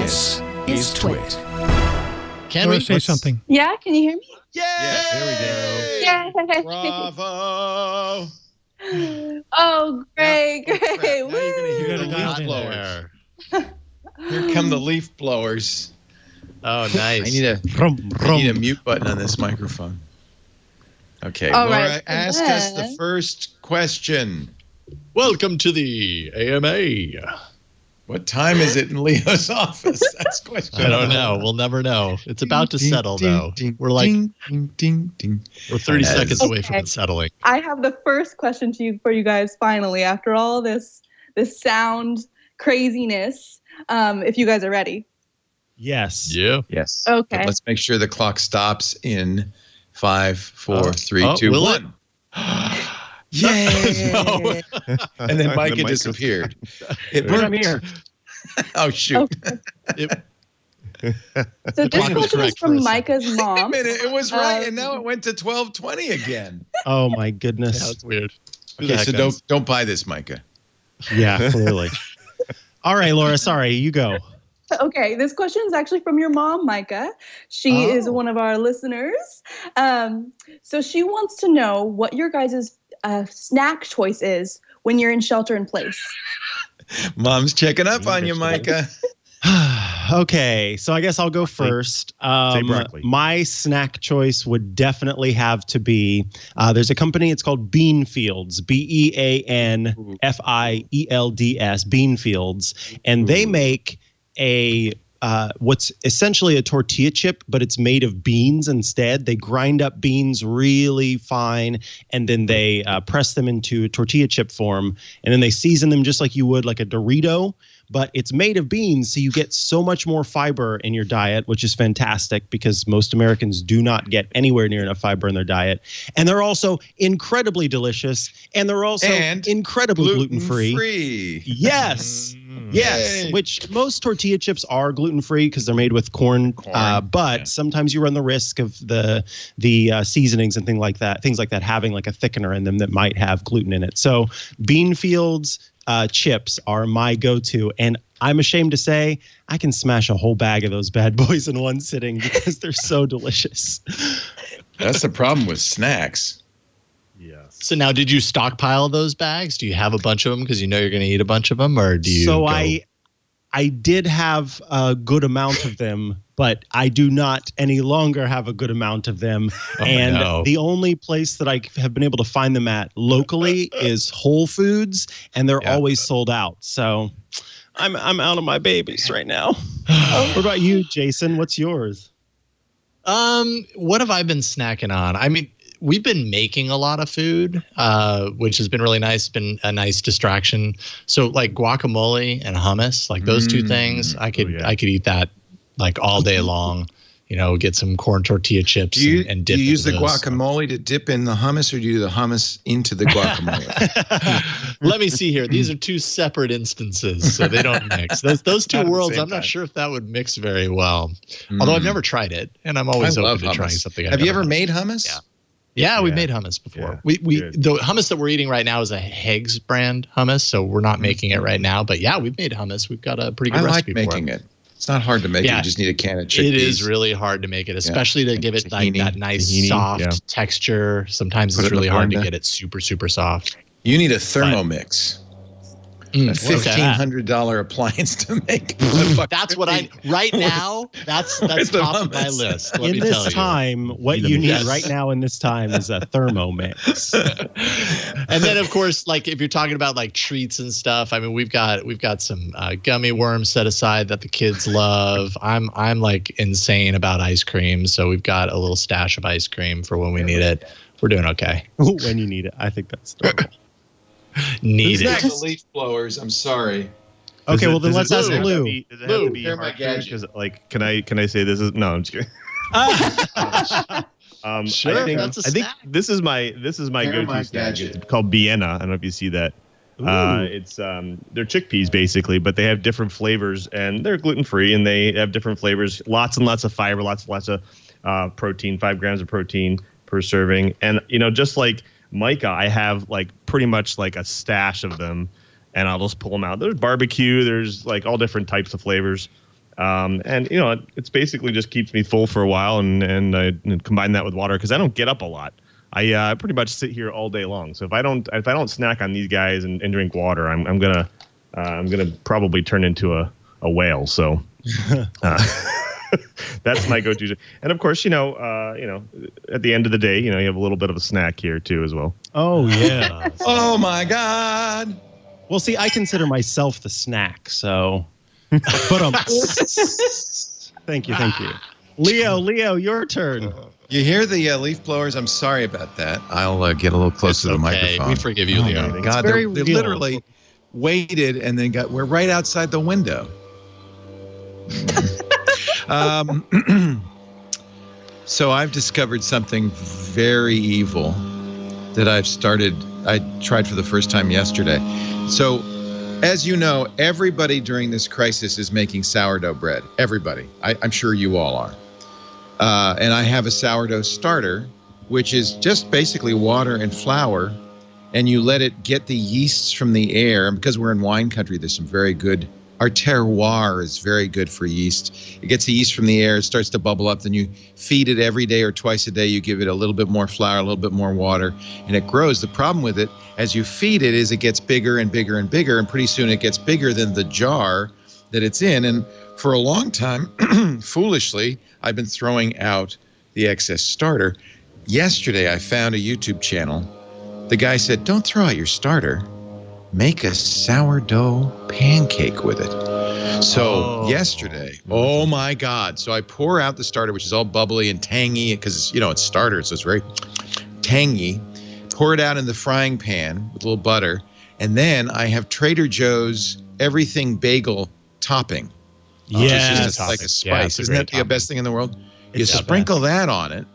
This is TWiT. Can we say something? Yeah, can you hear me? Yay! Yeah, there we go. Yay! Bravo! Oh, great, Oh, crap. great. Now you're gonna hear You the gotta dial leaf in blowers. Here come the leaf blowers. Oh, nice. I need a mute button on this microphone. Okay, All Laura, right, so ask us the then- first question. Welcome to the AMA. What time is it in Leo's office? That's question. I don't know. We'll never know. It's about to settle, though. We're like, we're 30 seconds away from it settling. I have the first question for you guys finally after all this sound craziness. If you guys are ready. Yes. Yeah. Yes. Okay. But let's make sure the clock stops in 5, 4, 3, 2, will 1. Yay! No. And then Mikah disappeared. It But I'm worked. here. Oh, shoot. Okay. It- So this clock was question is correct for from a second. Micah's Wait a mom. minute. It was right, and now it went to 12:20 again. Oh my yeah, goodness. it's weird. Who Okay, the heck so knows? don't buy this, Mikah. Yeah, clearly. All right, Laura. Sorry, you go. Okay, this question is actually from your mom, Mikah. She is one of our listeners. So she wants to know what your guys' snack choice is when you're in shelter in place. Mom's checking up on you, Mikah. Okay, so I guess I'll go first. broccoli. My snack choice would definitely have to be, there's a company, it's called Beanfields, Beanfields, Beanfields, and they make a what's essentially a tortilla chip, but it's made of beans instead. They grind up beans really fine, and then they press them into a tortilla chip form, and then they season them just like you would like a Dorito, but it's made of beans, so you get so much more fiber in your diet, which is fantastic because most Americans do not get anywhere near enough fiber in their diet. And they're also incredibly delicious, and they're also incredibly gluten-free. Yes. Yes, Yay. which most tortilla chips are gluten-free because they're made with corn, but yeah. sometimes you run the risk of the seasonings and things like that having like a thickener in them that might have gluten in it. So Beanfields chips are my go-to, and I'm ashamed to say I can smash a whole bag of those bad boys in one sitting because they're so delicious. That's the problem with snacks. Yes. So now, did you stockpile those bags? Do you have a bunch of them because you know you're going to eat a bunch of them, or do you? So I did have a good amount of them, but I do not any longer have a good amount of them. And the only place that I have been able to find them at locally is Whole Foods, and they're always sold out. So I'm out of my babies right now. What about you, Jason? What's yours? What have I been snacking on? I mean, we've been making a lot of food, which has been really nice. Been a nice distraction. So like guacamole and hummus, like those two things, I could eat that like all day long. You know, get some corn tortilla chips and dip. Do you use the into those. guacamole to dip in the hummus, or do you do the hummus into the guacamole? Let me see here. These are two separate instances, so they don't mix. Those two Not at the worlds, same I'm not time. sure if that would mix very well. Although I've never tried it, and I'm always I love open to trying hummus. something. I've Have you never ever done. made hummus? Yeah. Yeah, we've Yeah. made hummus before. Yeah, We good. the hummus that we're eating right now is a Heggs brand hummus, so we're not making it right now. But yeah, we've made hummus. We've got a pretty good I like recipe for making it. It's not hard to make it. Yeah. You just need a can of chickpeas. It is really hard to make it, especially to give it like Tahini. that nice Tahini, soft yeah. texture. Sometimes Put it's it in really the hard to blender. get it super, super soft. You need a Thermomix. A What's that? $1,500 appliance to make. That's what I right now. That's the top of my hummus. list. Let In me this tell you. time, what you need right now in this time is a Thermomix. And then of course, like if you're talking about like treats and stuff, I mean we've got some gummy worms set aside that the kids love. I'm like insane about ice cream, so we've got a little stash of ice cream for when we need it. We're doing okay. When you need it. I think that's normal. Need It's not it. the leaf blowers. I'm sorry. Okay, well then let's ask Does it have to Lou. be- Does it have Lou, to be they're my hard food? gadget. Because like, can I say this is no? I'm just kidding. Sure, I think that's a I think snack. this is my They're go-to my snack. gadget. It's called Vienna. I don't know if you see that. It's they're chickpeas basically, but they have different flavors and they're gluten free and they have different flavors. Lots and lots of fiber, lots of protein. 5 grams of protein per serving, and just like Mikah, I have like pretty much like a stash of them, and I'll just pull them out. There's barbecue. There's like all different types of flavors. And it's basically just keeps me full for a while, and I combine that with water because I don't get up a lot. I pretty much sit here all day long. So if I don't snack on these guys and drink water, I'm gonna probably turn into a whale. So that's my go-to. And of course, at the end of the day, you have a little bit of a snack here too as well. Oh yeah. Oh my God. Well, see, I consider myself the snack, so. But thank you. Leo, your turn. You hear the leaf blowers? I'm sorry about that. I'll get a little closer to the microphone. We forgive you, Leo. God, they literally waited and then we're right outside the window. So I've discovered something very evil that I tried for the first time yesterday. So, as you know, everybody during this crisis is making sourdough bread. Everybody. I'm sure you all are. And I have a sourdough starter, which is just basically water and flour, and you let it get the yeasts from the air. And because we're in wine country, there's some very good, our terroir is very good for yeast. It gets the yeast from the air, it starts to bubble up, then you feed it every day or twice a day. You give it a little bit more flour, a little bit more water, and it grows. The problem with it, as you feed it, is it gets bigger and bigger and bigger, and pretty soon it gets bigger than the jar that it's in. And for a long time, foolishly, I've been throwing out the excess starter. Yesterday, I found a YouTube channel. The guy said, don't throw out your starter. Make a sourdough pancake with it. So yesterday, oh my God. So I pour out the starter, which is all bubbly and tangy because it's starter, so it's very tangy. Pour it out in the frying pan with a little butter. And then I have Trader Joe's everything bagel topping. Yeah, it's like a spice. Isn't that the best thing in the world? You sprinkle that on it.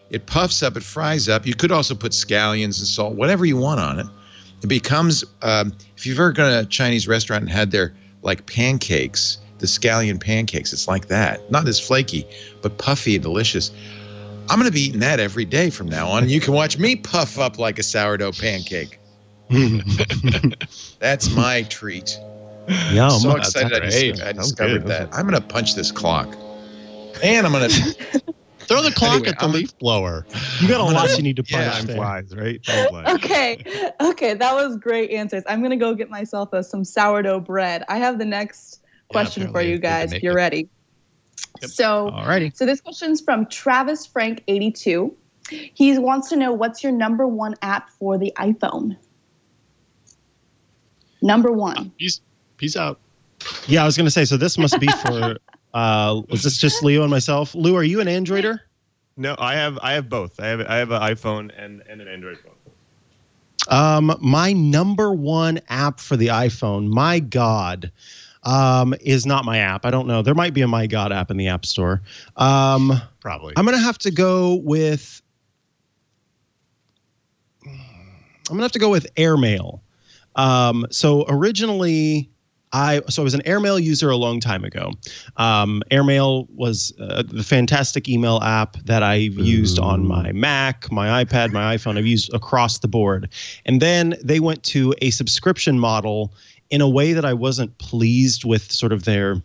It puffs up. It fries up. You could also put scallions and salt, whatever you want on it. It becomes, if you've ever gone to a Chinese restaurant and had their like pancakes, the scallion pancakes, it's like that. Not as flaky, but puffy and delicious. I'm going to be eating that every day from now on. And you can watch me puff up like a sourdough pancake. That's my treat. Yum. I'm so excited I discovered that. I'm going to punch this clock. And I'm going to throw the clock at the leaf blower. You got a lot you need to punch. Time flies, right? Time flies. Okay, that was great answers. I'm going to go get myself some sourdough bread. I have the next question for you guys. If you're ready. Yep. So, alrighty. So this question's from Travis Frank 82. He wants to know, what's your number one app for the iPhone? Number one. Peace out. Yeah, I was going to say, so this must be for, was this just Leo and myself? Lou, are you an Androider? No, I have both. I have an iPhone and an Android phone. My number one app for the iPhone, My God, is not my app. I don't know. There might be a My God app in the App Store. Probably. I'm going to have to go with Airmail. So originally, I was an Airmail user a long time ago. Airmail was the fantastic email app that I've used on my Mac, my iPad, my iPhone. I've used across the board. And then they went to a subscription model in a way that I wasn't pleased with, sort of their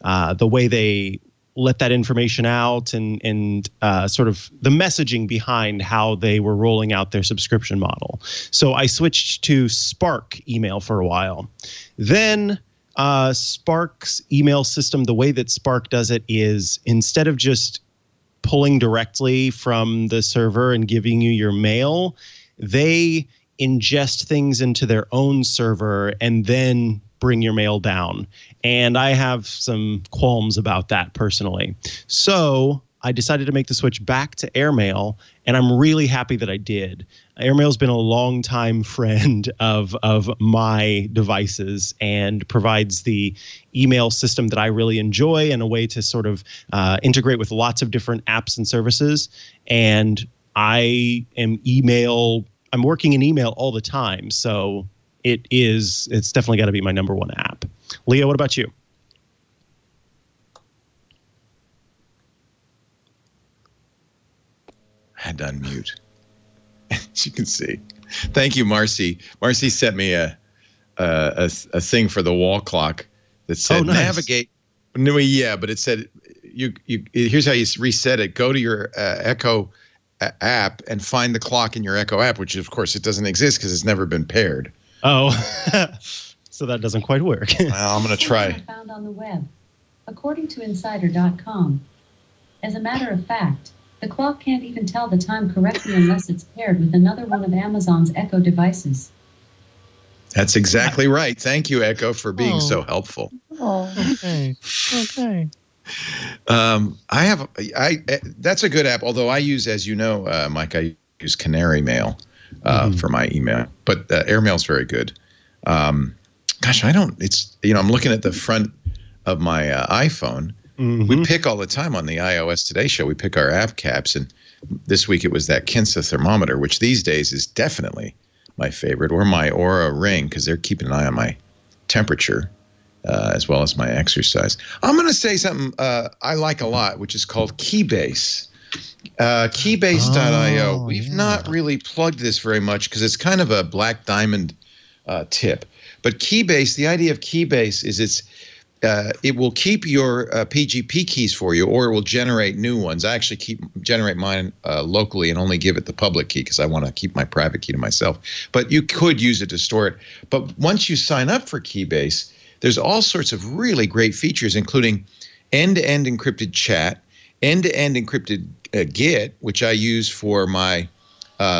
the way they let that information out and sort of the messaging behind how they were rolling out their subscription model. So I switched to Spark email for a while. Then Spark's email system, the way that Spark does it is, instead of just pulling directly from the server and giving you your mail, they ingest things into their own server and then bring your mail down. And I have some qualms about that personally. So I decided to make the switch back to Airmail, and I'm really happy that I did. Airmail's been a long-time friend of my devices and provides the email system that I really enjoy and a way to sort of integrate with lots of different apps and services. And I'm working in email all the time, so it's definitely got to be my number one app. Leo, what about you? I had to unmute. As you can see. Thank you, Marcy. Marcy sent me a thing for the wall clock that said, nice. No, yeah, but it said you. Here's how you reset it. Go to your Echo app and find the clock in your Echo app, which of course it doesn't exist because it's never been paired. Oh, so that doesn't quite work. Well, I'm going to try. Found on the web, according to Insider.com. As a matter of fact, the clock can't even tell the time correctly unless it's paired with another one of Amazon's Echo devices. That's exactly right. Thank you, Echo, for being so helpful. Okay. That's a good app. Although I use, as you know, Mike, I use Canary Mail for my email, but Airmail is very good. Gosh, I'm looking at the front of my iPhone. Mm-hmm. We pick all the time on the iOS Today show. We pick our app caps, and this week it was that Kinsa thermometer, which these days is definitely my favorite, or my Aura Ring, because they're keeping an eye on my temperature as well as my exercise. I'm going to say something I like a lot, which is called Keybase. Keybase.io. We've not really plugged this very much because it's kind of a black diamond tip. But Keybase, the idea of Keybase is it will keep your PGP keys for you, or it will generate new ones. I actually generate mine locally and only give it the public key because I want to keep my private key to myself. But you could use it to store it. But once you sign up for Keybase, there's all sorts of really great features, including end-to-end encrypted chat, end-to-end encrypted Git, which I use for my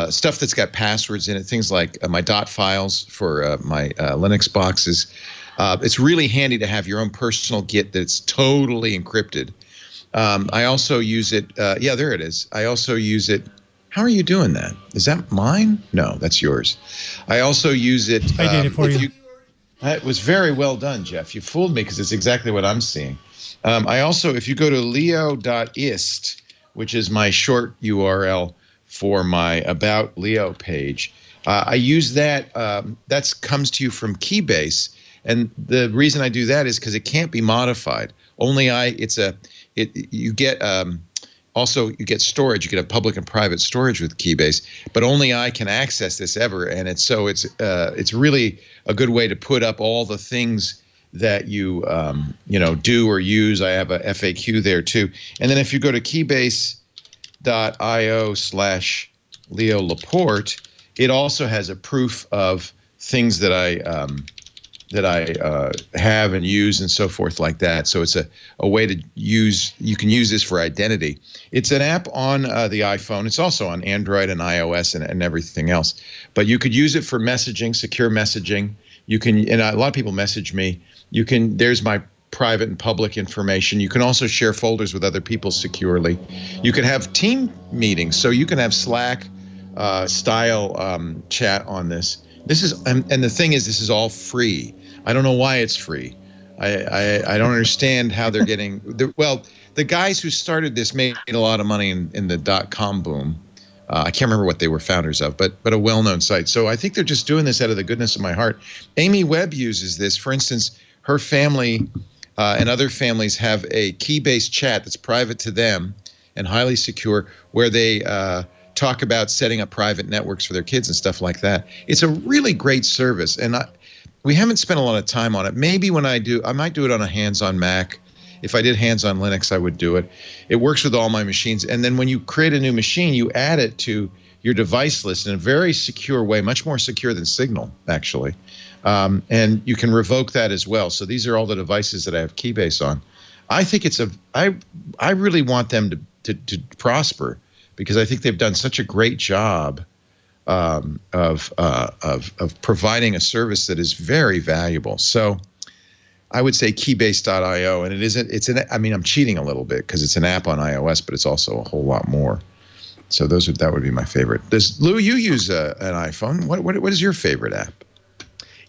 stuff that's got passwords in it, things like my dot files for my Linux boxes. It's really handy to have your own personal Git that's totally encrypted. I also use it. Yeah, there it is. I also use it. How are you doing that? Is that mine? No, that's yours. I also use it. I did it for you. It was very well done, Jeff. You fooled me because it's exactly what I'm seeing. I also, if you go to leo.ist, which is my short URL for my About Leo page, I use that. That comes to you from Keybase. And the reason I do that is because it can't be modified. You get storage. You get a public and private storage with Keybase, but only I can access this ever. And it's really a good way to put up all the things that you do or use. I have a FAQ there too. And then if you go to keybase.io/Leo Laporte, it also has a proof of things that I have and use and so forth like that. So it's a way to use. You can use this for identity. It's an app on the iPhone. It's also on Android and iOS and everything else. But you could use it for messaging, secure messaging. You can, and a lot of people message me. There's my private and public information. You can also share folders with other people securely. You can have team meetings, so you can have Slack style chat on this. This is, and the thing is, this is all free. I don't know why it's free. I don't understand how they're getting. The guys who started this made a lot of money in the .com boom. I can't remember what they were founders of, but a well-known site. So I think they're just doing this out of the goodness of my heart. Amy Webb uses this. For instance, her family and other families have a Keybase chat that's private to them and highly secure, where they talk about setting up private networks for their kids and stuff like that. It's a really great service, and we haven't spent a lot of time on it. Maybe when I might do it on a hands-on Mac. If I did hands-on Linux, I would do it. It works with all my machines. And then when you create a new machine, you add it to your device list in a very secure way, much more secure than Signal, actually. And you can revoke that as well. So these are all the devices that I have Keybase on. I think I really want them to prosper, because I think they've done such a great job of providing a service that is very valuable. So I would say keybase.io, and I'm cheating a little bit because it's an app on iOS, but it's also a whole lot more. So that would be my favorite. Lou, you use an iPhone. What is your favorite app?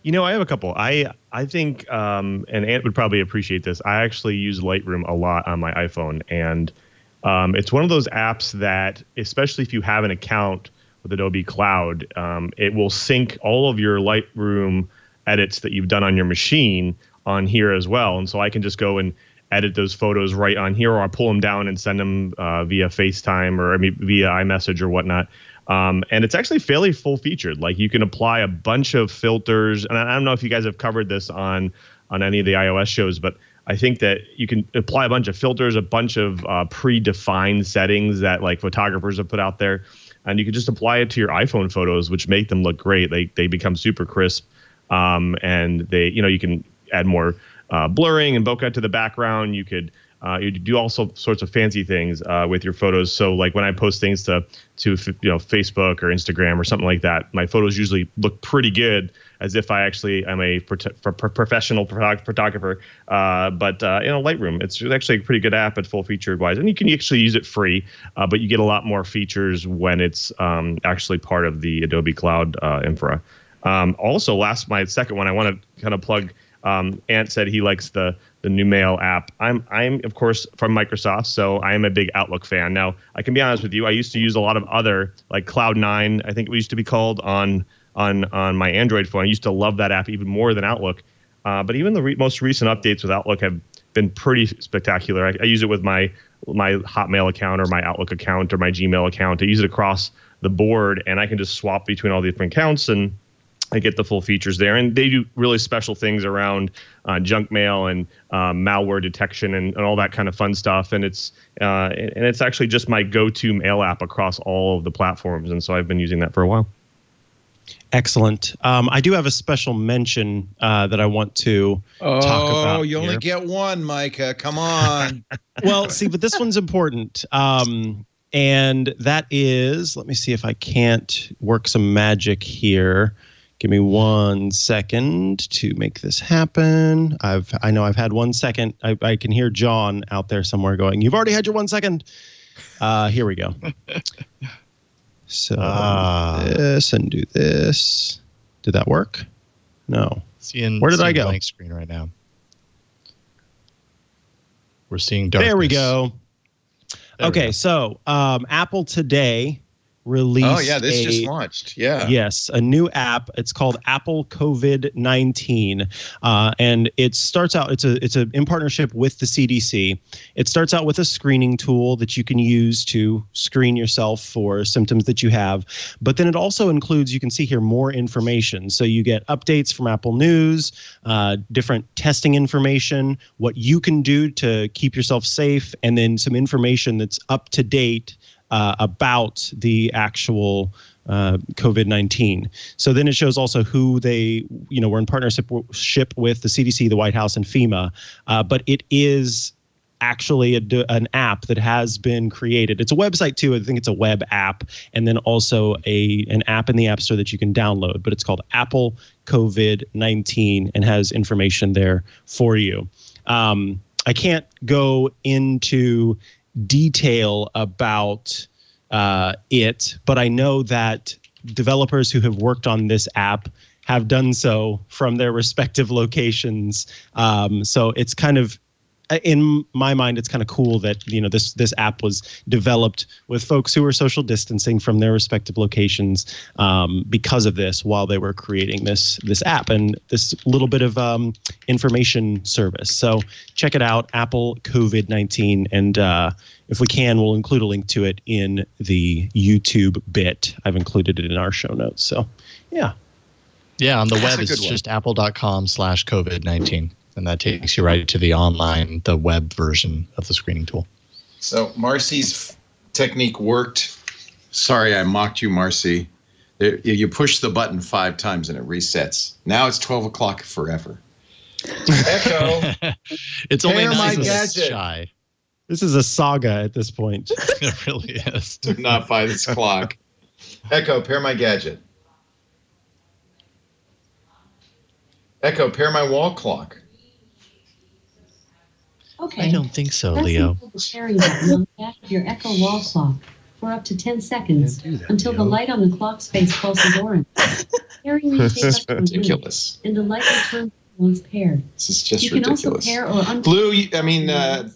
I have a couple. I think, and Ant would probably appreciate this, I actually use Lightroom a lot on my iPhone, and it's one of those apps that, especially if you have an account with Adobe Cloud, it will sync all of your Lightroom edits that you've done on your machine on here as well. And so I can just go and edit those photos right on here, or I'll pull them down and send them via FaceTime or via iMessage or whatnot. And it's actually fairly full featured. Like, you can apply a bunch of filters. And I don't know if you guys have covered this on any of the iOS shows, but I think that you can apply a bunch of filters, a bunch of predefined settings that like photographers have put out there, and you can just apply it to your iPhone photos, which make them look great. They become super crisp, and you can add more blurring and bokeh to the background. You could you do all sorts of fancy things with your photos. So like when I post things to Facebook or Instagram or something like that, my photos usually look pretty good, as if I actually am a professional photographer. But Lightroom, it's actually a pretty good app at full featured wise, and you can actually use it free, but you get a lot more features when it's actually part of the Adobe Cloud infra. Also, my second one, I want to kind of plug. Ant said he likes the new Mail app. I'm of course from Microsoft, so I am a big Outlook fan. Now I can be honest with you, I used to use a lot of other like Cloud9, I think it used to be called on my Android phone. I used to love that app even more than Outlook. But even the most recent updates with Outlook have been pretty spectacular. I use it with my Hotmail account or my Outlook account or my Gmail account. I use it across the board, and I can just swap between all the different accounts and I get the full features there. And they do really special things around junk mail and malware detection and all that kind of fun stuff. And it's actually just my go-to mail app across all of the platforms. And so I've been using that for a while. Excellent. I do have a special mention that I want to talk about. Oh, you only get one, Mikah. Come on. Well, see, but this one's important. And that is, let me see if I can't work some magic here. Give me 1 second to make this happen. I know I've had 1 second. I can hear John out there somewhere going, "You've already had your 1 second." Here we go. So do this and do this. Did that work? No. Where did I go? Blank screen right now. We're seeing darkness. There we go. Okay, so Apple today released. Oh yeah, this just launched. Yeah. Yes, a new app. It's called Apple COVID-19, and it starts out. It's in partnership with the CDC. It starts out with a screening tool that you can use to screen yourself for symptoms that you have. But then it also includes, you can see here, more information. So you get updates from Apple News, different testing information, what you can do to keep yourself safe, and then some information that's up to date about the actual COVID-19. So then it shows also who they, were in partnership with the CDC, the White House, and FEMA. But it is actually an app that has been created. It's a website too. I think it's a web app, and then also an app in the App Store that you can download. But it's called Apple COVID-19 and has information there for you. I can't go into detail about it, but I know that developers who have worked on this app have done so from their respective locations. So it's kind of, in my mind, it's kind of cool that this app was developed with folks who were social distancing from their respective locations because of this, while they were creating this app and this little bit of information service. So check it out, Apple COVID-19, and if we can, we'll include a link to it in the YouTube bit. I've included it in our show notes. So yeah. Yeah, on the web it's just apple.com/COVID-19. And that takes you right to the web version of the screening tool. So Marcy's technique worked. Sorry, I mocked you, Marcy. You push the button 5 times and it resets. Now it's 12 o'clock forever. Echo. It's only my 9 minutes gadget. shy. This is a saga at this point. It really is. Not by this clock. Echo, pair my gadget. Echo, pair my wall clock. Okay. I don't think so, Press Leo. and hold the sharing button on the back of your Echo wall clock for up to 10 seconds until the light on the clock's face pulses orange. Pairing may take up to a minute, Ridiculous. and the light will turn once paired. This is just You can also ridiculous. pair or unpair Blue, the app.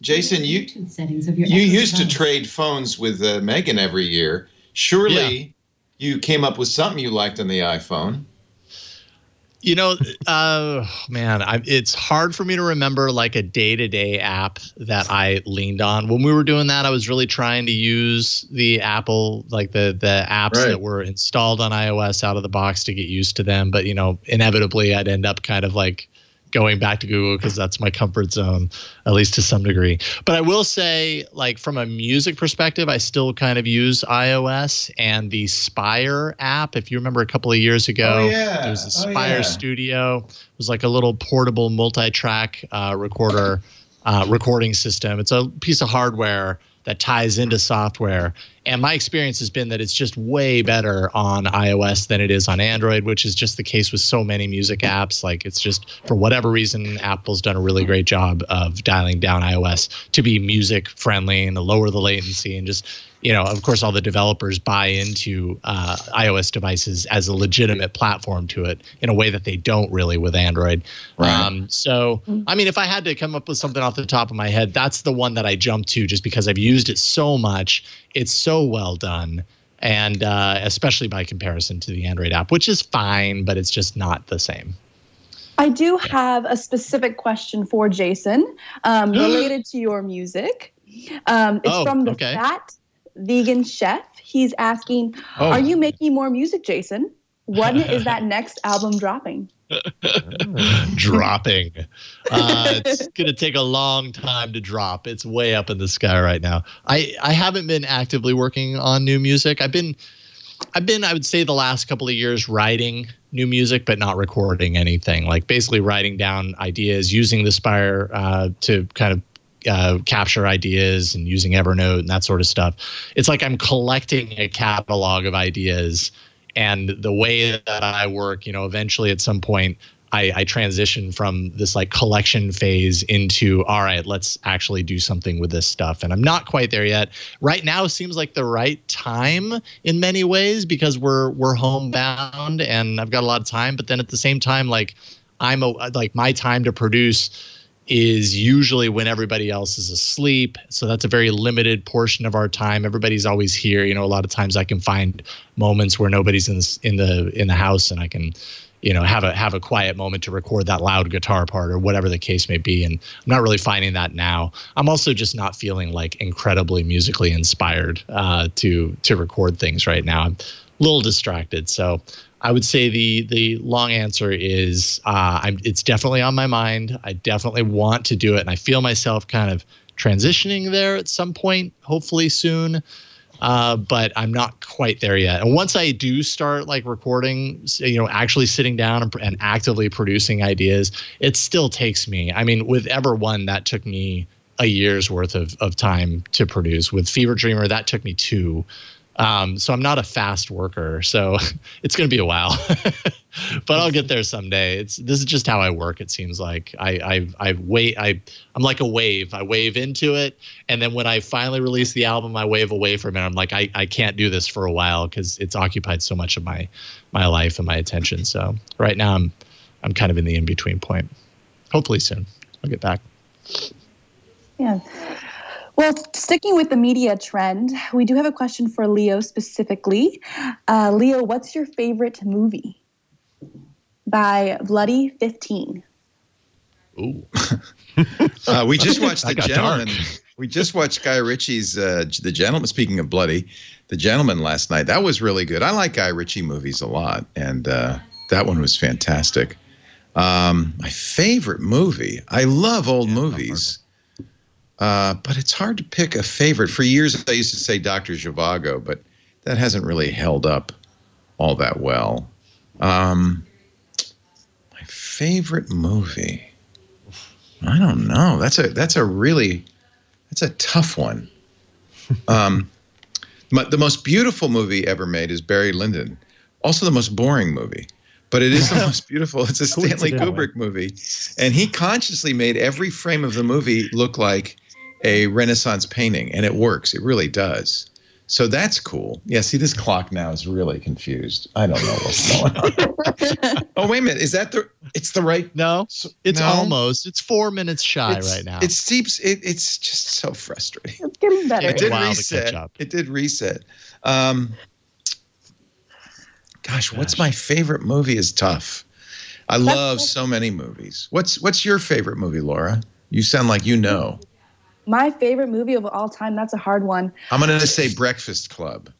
Jason, you Bluetooth settings of your you Echo used to device. trade phones with Megan every year. Surely you came up with something you liked on the iPhone. It's hard for me to remember like a day-to-day app that I leaned on. When we were doing that, I was really trying to use the Apple, like the apps that were installed on iOS out of the box to get used to them. But, inevitably I'd end up kind of like going back to Google because that's my comfort zone, at least to some degree. But I will say, like, from a music perspective, I still kind of use iOS and the Spire app. If you remember a couple of years ago, there was a Spire Studio. It was like a little portable multi-track recording system. It's a piece of hardware that ties into software. And my experience has been that it's just way better on iOS than it is on Android, which is just the case with so many music apps. Like, it's just, for whatever reason, Apple's done a really great job of dialing down iOS to be music friendly and to lower the latency, and just, of course, all the developers buy into iOS devices as a legitimate platform to it in a way that they don't really with Android. Right. So, I mean, if I had to come up with something off the top of my head, that's the one that I jump to just because I've used it so much. It's so well done, and especially by comparison to the Android app, which is fine, but it's just not the same. I do have a specific question for Jason related to your music. It's from the Fat Vegan Chef. He's asking, are you making more music, Jason? When is that next album dropping? Dropping. It's going to take a long time to drop. It's way up in the sky right now. I haven't been actively working on new music. I've been, I would say, the last couple of years writing new music, but not recording anything. Like, basically writing down ideas, using the Spire to kind of capture ideas, and using Evernote and that sort of stuff. It's like I'm collecting a catalog of ideas. And the way that I work, eventually at some point, I transition from this like collection phase into, all right, let's actually do something with this stuff. And I'm not quite there yet. Right now seems like the right time in many ways because we're homebound and I've got a lot of time. But then at the same time, like my time to produce is usually when everybody else is asleep. So that's a very limited portion of our time. Everybody's always here. A lot of times I can find moments where nobody's in the house, and I can, have a quiet moment to record that loud guitar part or whatever the case may be. And I'm not really finding that now. I'm also just not feeling like incredibly musically inspired to record things right now. I'm a little distracted. So I would say the long answer is it's definitely on my mind. I definitely want to do it, and I feel myself kind of transitioning there at some point, hopefully soon. But I'm not quite there yet. And once I do start like recording, actually sitting down and actively producing ideas, it still takes me. I mean, with Ever1, that took me a year's worth of time to produce. With Fever Dreamer, that took me 2. So I'm not a fast worker, so it's going to be a while, but I'll get there someday. This is just how I work. It seems like I'm like a wave. I wave into it, and then when I finally release the album, I wave away from it. I'm like, I can't do this for a while because it's occupied so much of my life and my attention. So right now I'm kind of in the in-between point. Hopefully soon I'll get back. Yeah. Well, sticking with the media trend, we do have a question for Leo specifically. Leo, what's your favorite movie? By Bloody 15. Ooh. We just watched The Gentleman. Dark. We just watched Guy Ritchie's The Gentleman. Speaking of bloody, The Gentleman last night. That was really good. I like Guy Ritchie movies a lot, and that one was fantastic. My favorite movie. I love old movies. But it's hard to pick a favorite. For years, I used to say Dr. Zhivago, but that hasn't really held up all that well. My favorite movie. I don't know. That's a tough one. The most beautiful movie ever made is Barry Lyndon. Also the most boring movie. But it is the most beautiful. It's a Stanley Kubrick movie. And he consciously made every frame of the movie look like a Renaissance painting, and it works. It really does. So that's cool. Yeah, see, this clock now is really confused. I don't know what's going on. Oh, wait a minute. Is that it's the right? No, it's almost. It's 4 minutes shy right now. It's just so frustrating. It's getting better. It did reset. It did reset. Gosh, what's my favorite movie is tough. I love so many movies. What's your favorite movie, Laura? You sound like you know. My favorite movie of all time, that's a hard one. I'm going to say Breakfast Club.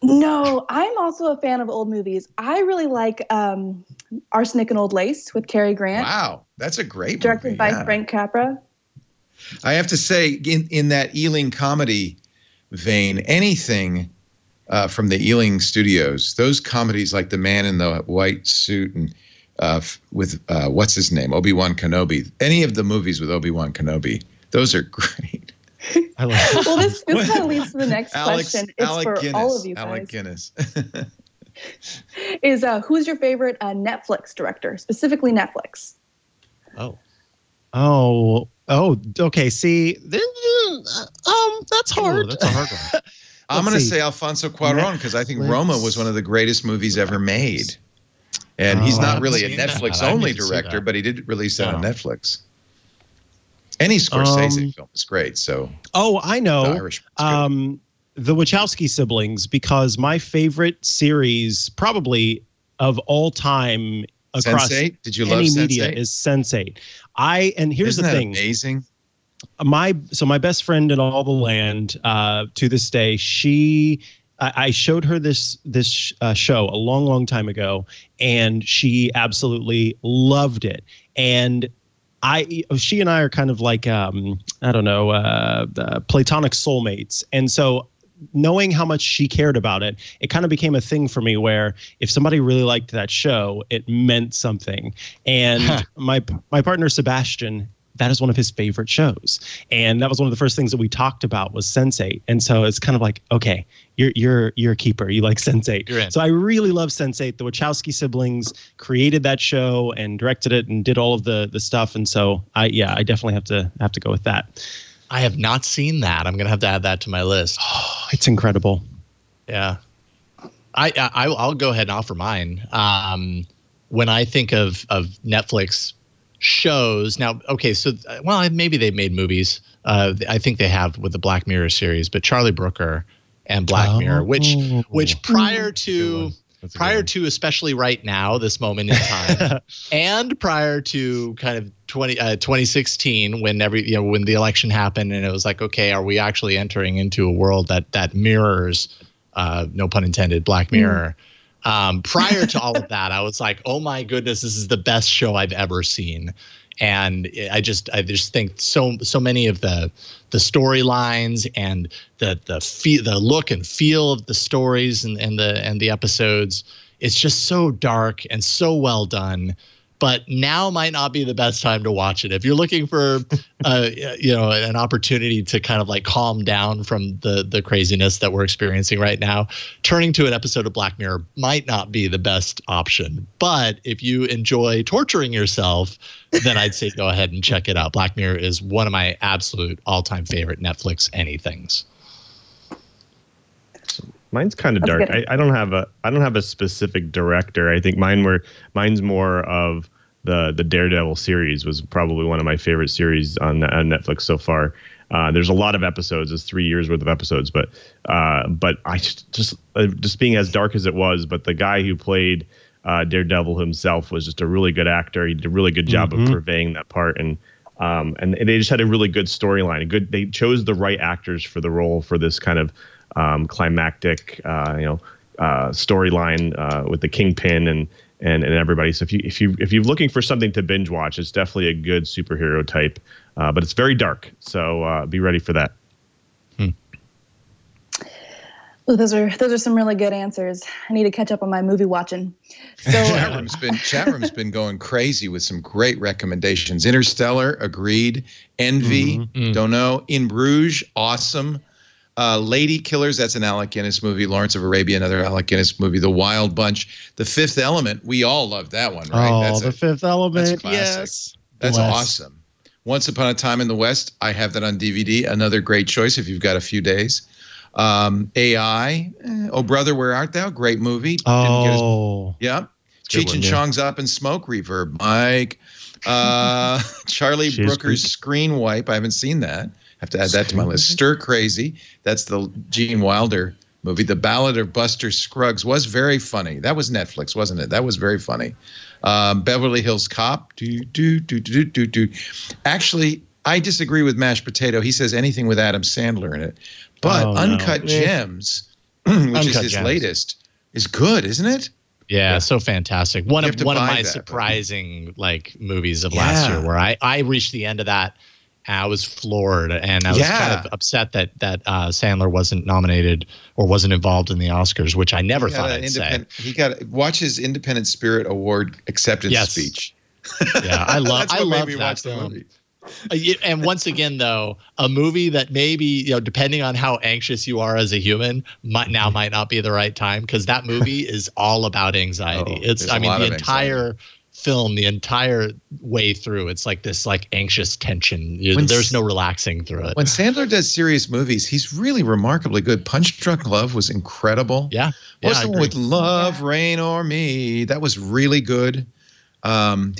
No, I'm also a fan of old movies. I really like Arsenic and Old Lace with Cary Grant. Wow, that's a great directed movie. by Frank Capra. I have to say, in that Ealing comedy vein, anything from the Ealing Studios, those comedies like The Man in the White Suit and with what's his name, Obi-Wan Kenobi, any of the movies with Obi-Wan Kenobi, those are great. I like Well, this kind of leads to the next question. It's Alec for Guinness, all of you guys. Alec Guinness. Is who's your favorite Netflix director, specifically Netflix? Oh, okay. See, that's hard. Ooh, that's a hard one. I'm going to say Alfonso Cuarón because I think Roma was one of the greatest movies ever made. And he's not really a Netflix-only director, but he did release that on Netflix. Any Scorsese film is great. So. Oh, I know. The Irish the Wachowski siblings, because my favorite series, probably of all time across Sense8? Did you love any media, Sense8? is Sense8. And here's Isn't the that thing. amazing? My best friend in all the land, to this day, I showed her this show a long time ago, and she absolutely loved it. And she and I are kind of like platonic soulmates, and so knowing how much she cared about it, it kind of became a thing for me where if somebody really liked that show, it meant something. And my partner Sebastian, that is one of his favorite shows, and that was one of the first things that we talked about was Sense8. And so it's kind of like, okay, you're a keeper. You like Sense8. So I really love Sense8. The Wachowski siblings created that show and directed it and did all of the stuff. And so I definitely have to go with that. I have not seen that. I'm gonna have to add that to my list. Oh, it's incredible. Yeah, I'll go ahead and offer mine. When I think of Netflix shows now, okay, so maybe they've made movies. I think they have with the Black Mirror series, but Charlie Brooker and Black Mirror, which prior to especially right now, this moment in time, and prior to kind of 2016 when when the election happened and it was like, okay, are we actually entering into a world that mirrors, no pun intended, Black Mirror? Prior to all of that, I was like, oh my goodness, this is the best show I've ever seen. And I just think so many of the storylines and the look and feel of the stories and the episodes, it's just so dark and so well done. But now might not be the best time to watch it. If you're looking for an opportunity to kind of like calm down from the craziness that we're experiencing right now, turning to an episode of Black Mirror might not be the best option. But if you enjoy torturing yourself, then I'd say go ahead and check it out. Black Mirror is one of my absolute all-time favorite Netflix anythings. Mine's kind of dark. I don't have a specific director. I think mine's more of the Daredevil series was probably one of my favorite series on Netflix so far. There's a lot of episodes. It's 3 years worth of episodes, but I just being as dark as it was, but the guy who played Daredevil himself was just a really good actor. He did a really good job of purveying that part, and they just had a really good storyline. They chose the right actors for the role for this kind of climactic storyline with the Kingpin and everybody. So if you're looking for something to binge watch, it's definitely a good superhero type, but it's very dark. So be ready for that. Ooh, those are some really good answers. I need to catch up on my movie watching. So chat room's been going crazy with some great recommendations. Interstellar, agreed. Envy, don't know. In Bruges, awesome. Lady Killers, that's an Alec Guinness movie. Lawrence of Arabia, another Alec Guinness movie. The Wild Bunch. The Fifth Element, we all love that one, right? Oh, The Fifth Element, yes. That's awesome. Once Upon a Time in the West, I have that on DVD. Another great choice if you've got a few days. AI, Oh Brother, Where Art Thou? Great movie. Yeah. Cheech and Chong's Up in Smoke, Reverb. Mike. Charlie Brooker's Screen Wipe. I haven't seen that. Have to add that to my list. Stir Crazy. That's the Gene Wilder movie. The Ballad of Buster Scruggs was very funny. That was Netflix, wasn't it? That was very funny. Beverly Hills Cop. Actually, I disagree with Mashed Potato. He says anything with Adam Sandler in it. But Uncut Gems which is his latest, is good, isn't it? Yeah, so fantastic. One of my that, surprising movies of last year, where I reached the end of that. I was floored, and I was kind of upset that Sandler wasn't nominated or wasn't involved in the Oscars, which I never thought I'd say. He got watch his Independent Spirit Award acceptance speech. Yeah, I love that film. And once again, though, a movie that maybe, depending on how anxious you are as a human, might not be the right time, because that movie is all about anxiety. The entire film, the entire way through, it's like this anxious tension. There's no relaxing through it. When Sandler does serious movies, he's really remarkably good. Punch Drunk Love was incredible. Yeah. What's the one with Love, Rain or Me? That was really good. I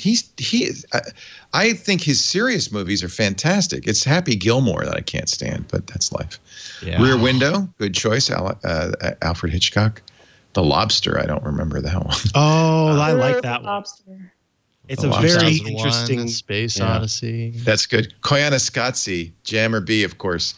think his serious movies are fantastic. It's Happy Gilmore that I can't stand, but that's life. Yeah. Rear Window, good choice. Alfred Hitchcock. The Lobster, I don't remember that one. Oh, I like that one. Lobster. It's a very interesting Space Odyssey. That's good. Koyaanisqatsi, Jammer B, of course.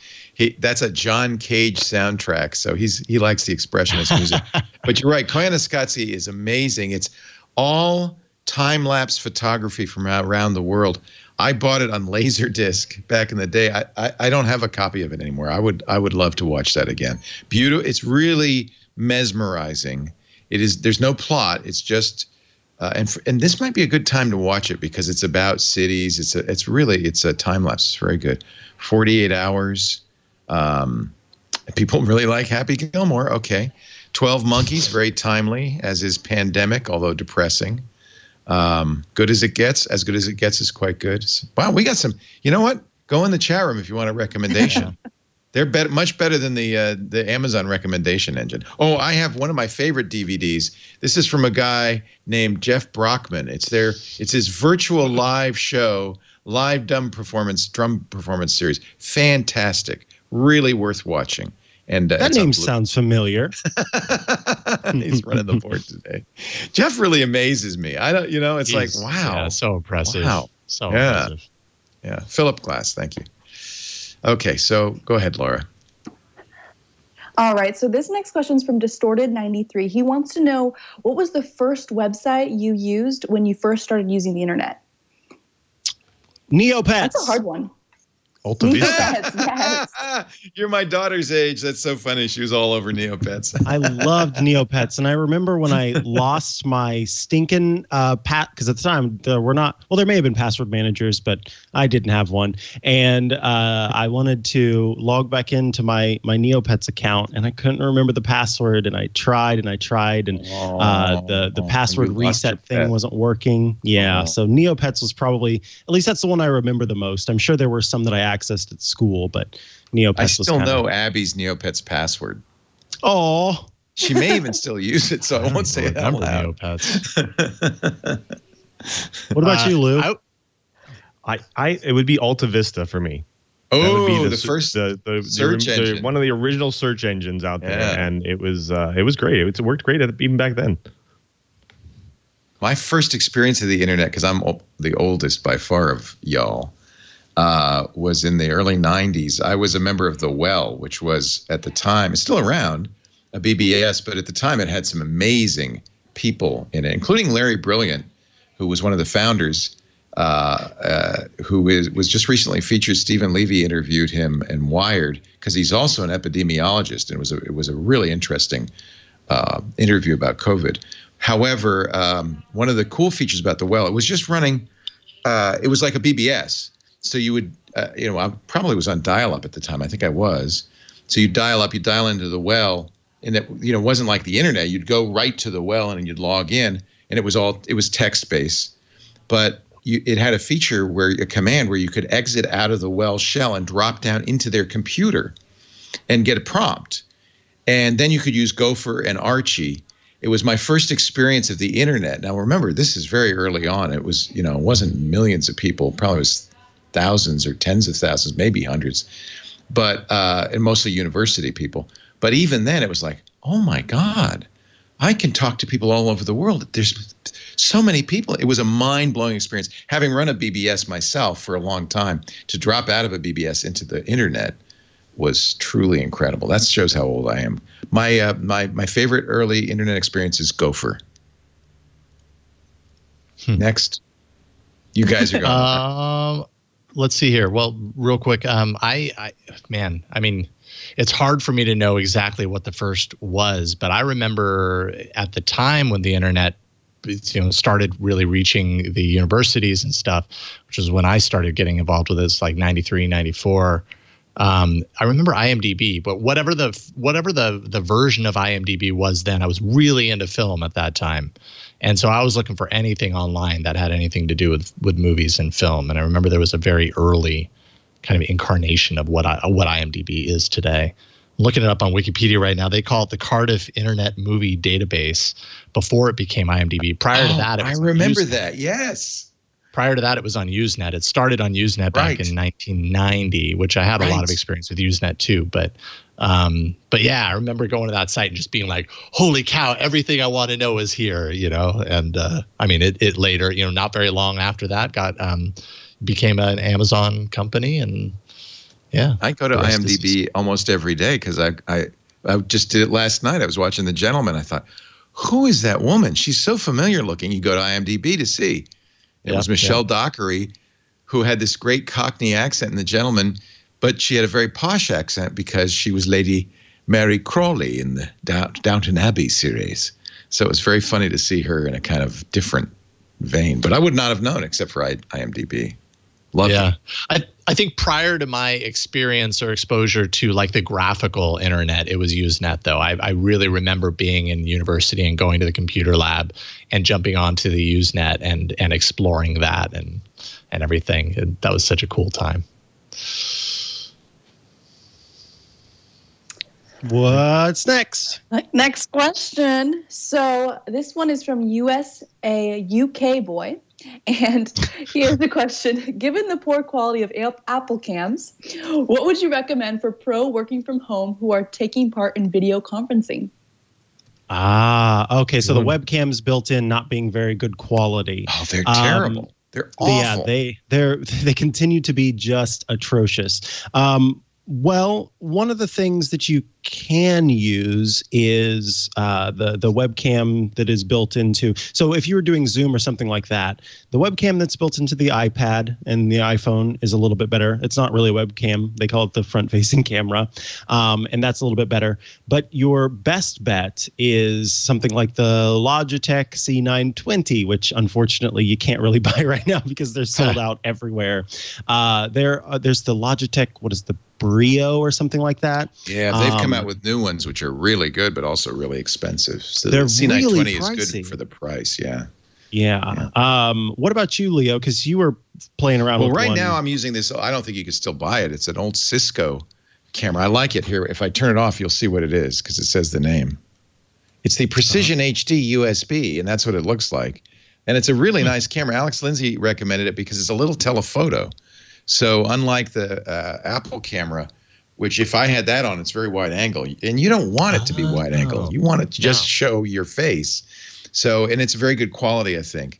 That's a John Cage soundtrack, so he likes the expressionist music. But you're right, Koyaanisqatsi is amazing. It's all time-lapse photography from around the world. I bought it on Laserdisc back in the day. I don't have a copy of it anymore. I would love to watch that again. Beautiful. It's really mesmerizing. There's no plot. It's just and this might be a good time to watch it because it's about cities. It's a time lapse. It's very good. 48 hours. People really like Happy Gilmore. Okay. 12 Monkeys, very timely, as is Pandemic, although depressing. Good as It Gets. As Good as It Gets is quite good. Wow, we got some. You know what? Go in the chat room if you want a recommendation. They're much better than the Amazon recommendation engine. Oh, I have one of my favorite DVDs. This is from a guy named Jeff Brockman. It's his virtual live show, live drum performance series. Fantastic, really worth watching. And that name sounds familiar. He's running the board today. Jeff really amazes me. It's like, wow, yeah, so impressive. Wow, so impressive. Yeah, Philip Glass, thank you. Okay, so go ahead, Laura. All right, so this next question is from Distorted93. He wants to know, what was the first website you used when you first started using the internet? Neopets. That's a hard one. Neopets, yes. You're my daughter's age. That's so funny. She was all over Neopets. I loved Neopets, and I remember when I lost my stinking because at the time there may have been password managers, but I didn't have one, and I wanted to log back into my Neopets account, and I couldn't remember the password, and I tried, and the password reset thing wasn't working. Yeah, so Neopets was probably, at least that's the one I remember the most. I'm sure there were some that I accessed at school, but Neopets I still know Abby's Neopets password. Oh, she may even still use it, so I won't say it out loud. Neopets. What about you, Lou? It would be Alta Vista for me. Oh, that would be the first search engine, one of the original search engines out there, and it was great. It worked great even back then. My first experience of the internet, because I'm the oldest by far of y'all, was in the early 90s. I was a member of The Well, which was at the time, it's still around, a BBS, but at the time it had some amazing people in it, including Larry Brilliant, who was one of the founders, who was just recently featured. Stephen Levy interviewed him in Wired because he's also an epidemiologist, and it was a really interesting interview about COVID. However, one of the cool features about The Well, it was just running, it was like a BBS. So you would, I probably was on dial-up at the time. I think I was. So you dial into The Well, and it, wasn't like the internet. You'd go right to The Well and you'd log in, and it was text-based. But it had a command where you could exit out of the Well shell and drop down into their computer and get a prompt. And then you could use Gopher and Archie. It was my first experience of the internet. Now, remember, this is very early on. It was, it wasn't millions of people. Probably was thousands or tens of thousands, maybe hundreds, but and mostly university people. But even then, it was like, oh my God, I can talk to people all over the world. There's so many people. It was a mind-blowing experience. Having run a BBS myself for a long time, to drop out of a BBS into the internet was truly incredible. That shows how old I am. My favorite early internet experience is Gopher. Next. You guys are going. Let's see here. Well, real quick, I mean, it's hard for me to know exactly what the first was, but I remember at the time when the internet, started really reaching the universities and stuff, which is when I started getting involved with this, like 93, 94. I remember IMDb, but whatever the version of IMDb was then, I was really into film at that time. And so I was looking for anything online that had anything to do with movies and film. And I remember there was a very early kind of incarnation of what IMDb is today. I'm looking it up on Wikipedia right now. They call it the Cardiff Internet Movie Database before it became IMDb. Prior to that, it was I remember that. Yes. Prior to that, it was on Usenet. It started on Usenet back in 1990, which I had a lot of experience with Usenet too. But yeah, I remember going to that site and just being like, "Holy cow! Everything I want to know is here," And I mean, it later, not very long after that, became an Amazon company, and yeah. I go to IMDb almost every day because I just did it last night. I was watching The Gentleman. I thought, who is that woman? She's so familiar looking. You go to IMDb to see. It was Michelle Dockery, who had this great Cockney accent in The Gentleman, but she had a very posh accent because she was Lady Mary Crawley in the Downton Abbey series. So it was very funny to see her in a kind of different vein. But I would not have known except for IMDb. Yeah. I think prior to my experience or exposure to like the graphical internet, it was Usenet though. I really remember being in university and going to the computer lab and jumping onto the Usenet and exploring that and everything. And that was such a cool time. What's next? Next question. So this one is from a UK boy. And here's the question. Given the poor quality of Apple cams, what would you recommend for pro working from home who are taking part in video conferencing? Okay. So the webcams built in not being very good quality. Oh, they're terrible. They're awful. Yeah, they continue to be just atrocious. Well, one of the things that you can use is the webcam that is built into. So if you were doing Zoom or something like that, the webcam that's built into the iPad and the iPhone is a little bit better. It's not really a webcam. They call it the front-facing camera, and that's a little bit better. But your best bet is something like the Logitech C920, which unfortunately you can't really buy right now because they're sold out everywhere. There's the Logitech, what is the Brio or something like that. Yeah, they've come out with new ones which are really good but also really expensive. So they're the C920 really is pricey. good for the price, yeah. Yeah. What about you, Leo? Because you were playing around with one. Well, right now I'm using this. I don't think you can still buy it. It's an old Cisco camera. I like it here. If I turn it off, you'll see what it is because it says the name. It's the Precision HD USB, and that's what it looks like. And it's a really nice camera. Alex Lindsay recommended it because it's a little telephoto. So unlike the Apple camera, which if I had that on, it's very wide angle. And you don't want it to be wide angle. You want it to just show your face. So, and it's very good quality, I think.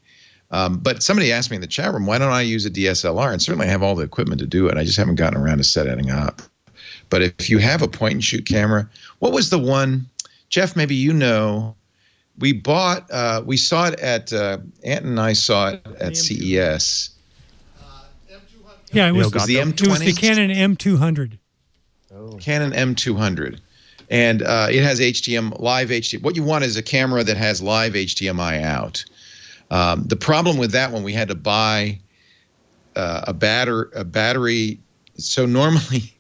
But somebody asked me in the chat room, why don't I use a DSLR? And certainly I have all the equipment to do it. I just haven't gotten around to setting up. But if you have a point and shoot camera, what was the one, Jeff, maybe you know, we bought, we saw it at, Ant and I saw it at CES. Yeah, it was the M20. It was the Canon M200. Oh. Canon M200. And it has live HDMI. What you want is a camera that has live HDMI out. The problem with that one, we had to buy a battery. So normally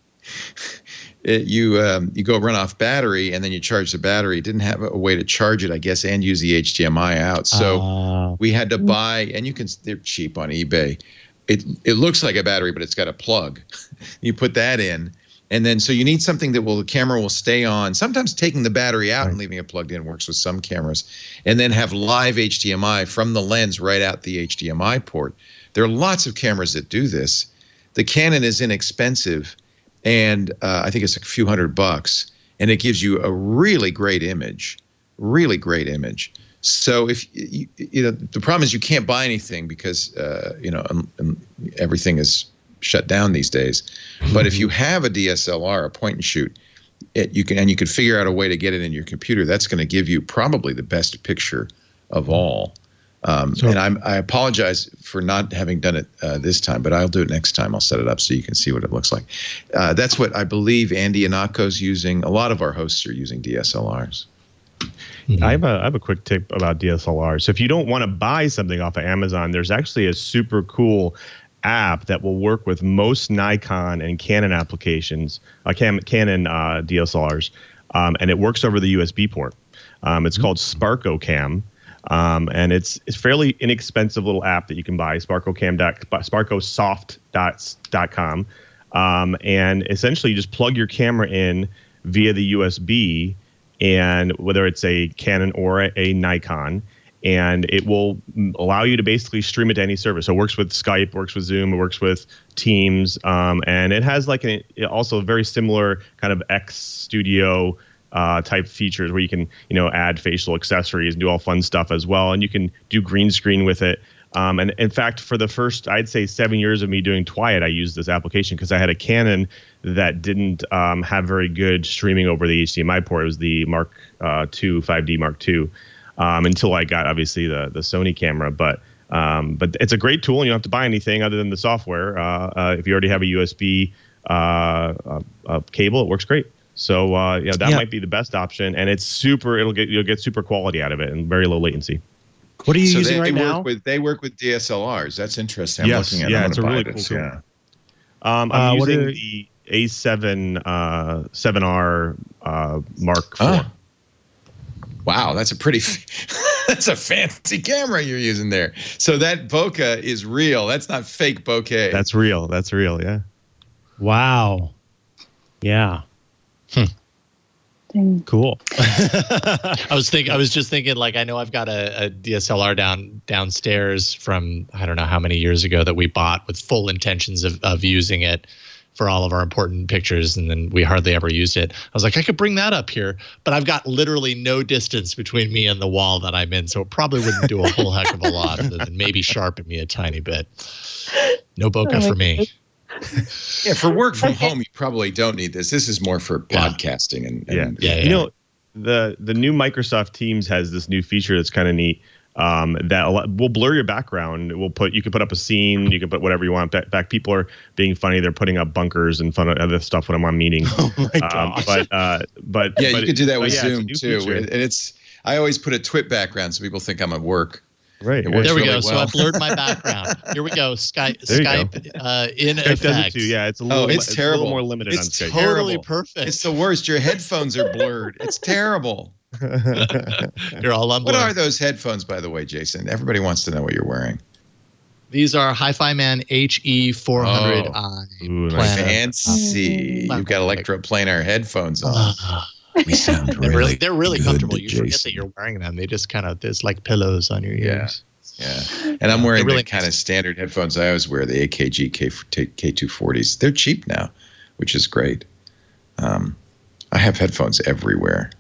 you go run off battery and then you charge the battery. It didn't have a way to charge it, I guess, and use the HDMI out. So we had to buy, and they're cheap on eBay. It looks like a battery, but it's got a plug. You put that in, and then so you need something that the camera will stay on. Sometimes taking the battery out and leaving it plugged in works with some cameras, and then have live HDMI from the lens right out the HDMI port. There are lots of cameras that do this. The Canon is inexpensive, and I think it's a few $100, and it gives you a really great image, really great image. So if the problem is you can't buy anything because everything is shut down these days. But if you have a DSLR, a point and shoot, you could figure out a way to get it in your computer. That's going to give you probably the best picture of all. And I apologize for not having done it this time, but I'll do it next time. I'll set it up so you can see what it looks like. That's what I believe Andy Anako's using. A lot of our hosts are using DSLRs. I have a quick tip about DSLRs. So if you don't want to buy something off of Amazon, there's actually a super cool app that will work with most Nikon and Canon applications, Canon DSLRs, and it works over the USB port. It's called SparkoCam. And it's fairly inexpensive little app that you can buy, sparkosoft.com. And essentially you just plug your camera in via the USB, and whether it's a Canon or a Nikon, and it will allow you to basically stream it to any service. So it works with Skype, works with Zoom, it works with Teams, and it has like also a very similar kind of X Studio type features where you can, add facial accessories and do all fun stuff as well. And you can do green screen with it. And in fact, for the first, I'd say 7 years of me doing TWiT, I used this application because I had a Canon that didn't have very good streaming over the HDMI port. It was the Mark II, 5D Mark II, until I got obviously the Sony camera. But it's a great tool, and you don't have to buy anything other than the software. If you already have a USB cable, it works great. So that might be the best option, and it's you'll get super quality out of it and very low latency. What are you using right now? They work with DSLRs. That's interesting. I'm Yes, looking at yeah, it's a really cool tool. Yeah. I'm using the A7 7R Mark IV. Wow, that's a that's a fancy camera you're using there. So that bokeh is real. That's not fake bokeh. That's real. Yeah. Wow. Yeah. Cool. I was just thinking, like, I know I've got a DSLR downstairs from I don't know how many years ago that we bought with full intentions of using it for all of our important pictures, and then we hardly ever used it. I was like, I could bring that up here, but I've got literally no distance between me and the wall that I'm in, so it probably wouldn't do a whole heck of a lot other than maybe sharpen me a tiny bit. No bokeh for me. Yeah, for work from home, you probably don't need this. This is more for podcasting and the new Microsoft Teams has this new feature that's kind of neat. That will blur your background. You can put up a scene. You can put whatever you want. In fact, people are being funny. They're putting up bunkers and fun other stuff when I'm on meetings. Oh my gosh. But you could do that with Zoom too. Feature. And I always put a TWiT background so people think I'm at work. Right. There we go. Well. So I blurred my background. Here we go. Skype in Skype effect. does it too. Yeah, it's a little. It's terrible. A little more limited on Skype. It's totally perfect. It's the worst. Your headphones are blurred. It's terrible. You're all unblurred. What are those headphones, by the way, Jason? Everybody wants to know what you're wearing. These are Hi-Fi Man HE400i. Ooh, fancy. You've got electroplanar headphones on. We sound they're really comfortable. You forget that you're wearing them. They just there's like pillows on your ears. Yeah. And I'm wearing the kind of standard headphones I always wear, the AKG K240s. They're cheap now, which is great. I have headphones everywhere.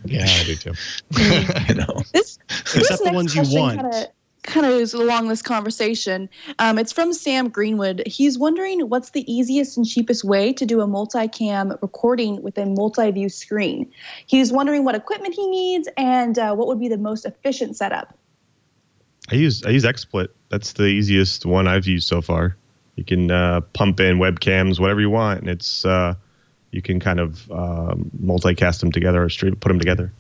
Yeah, I do too. This Except the ones you want. Kind of is along this conversation. It's from Sam Greenwood. He's wondering what's the easiest and cheapest way to do a multicam recording with a multi-view screen. He's wondering what equipment he needs and what would be the most efficient setup. I use XSplit. That's the easiest one I've used so far. You can pump in webcams, whatever you want, and it's you can kind of multicast them together or put them together.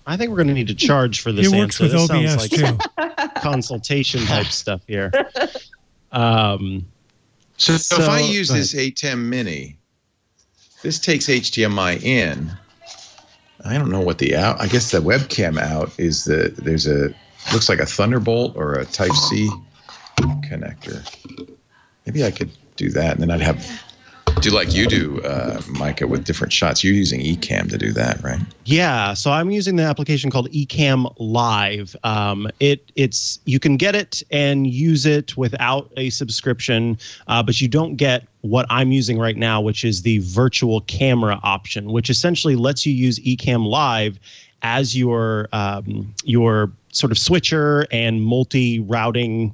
I think we're going to need to charge for this it works answer. with This OBS sounds like too. Consultation type stuff here. So if I use this A10 Mini, this takes HDMI in. I don't know what I guess the webcam out is looks like a Thunderbolt or a Type-C connector. Maybe I could do that, and then I'd do like you do, Mikah, with different shots. You're using Ecamm to do that, right? Yeah, so I'm using the application called Ecamm Live. It's you can get it and use it without a subscription, but you don't get what I'm using right now, which is the virtual camera option, which essentially lets you use Ecamm Live as your sort of switcher and multi-routing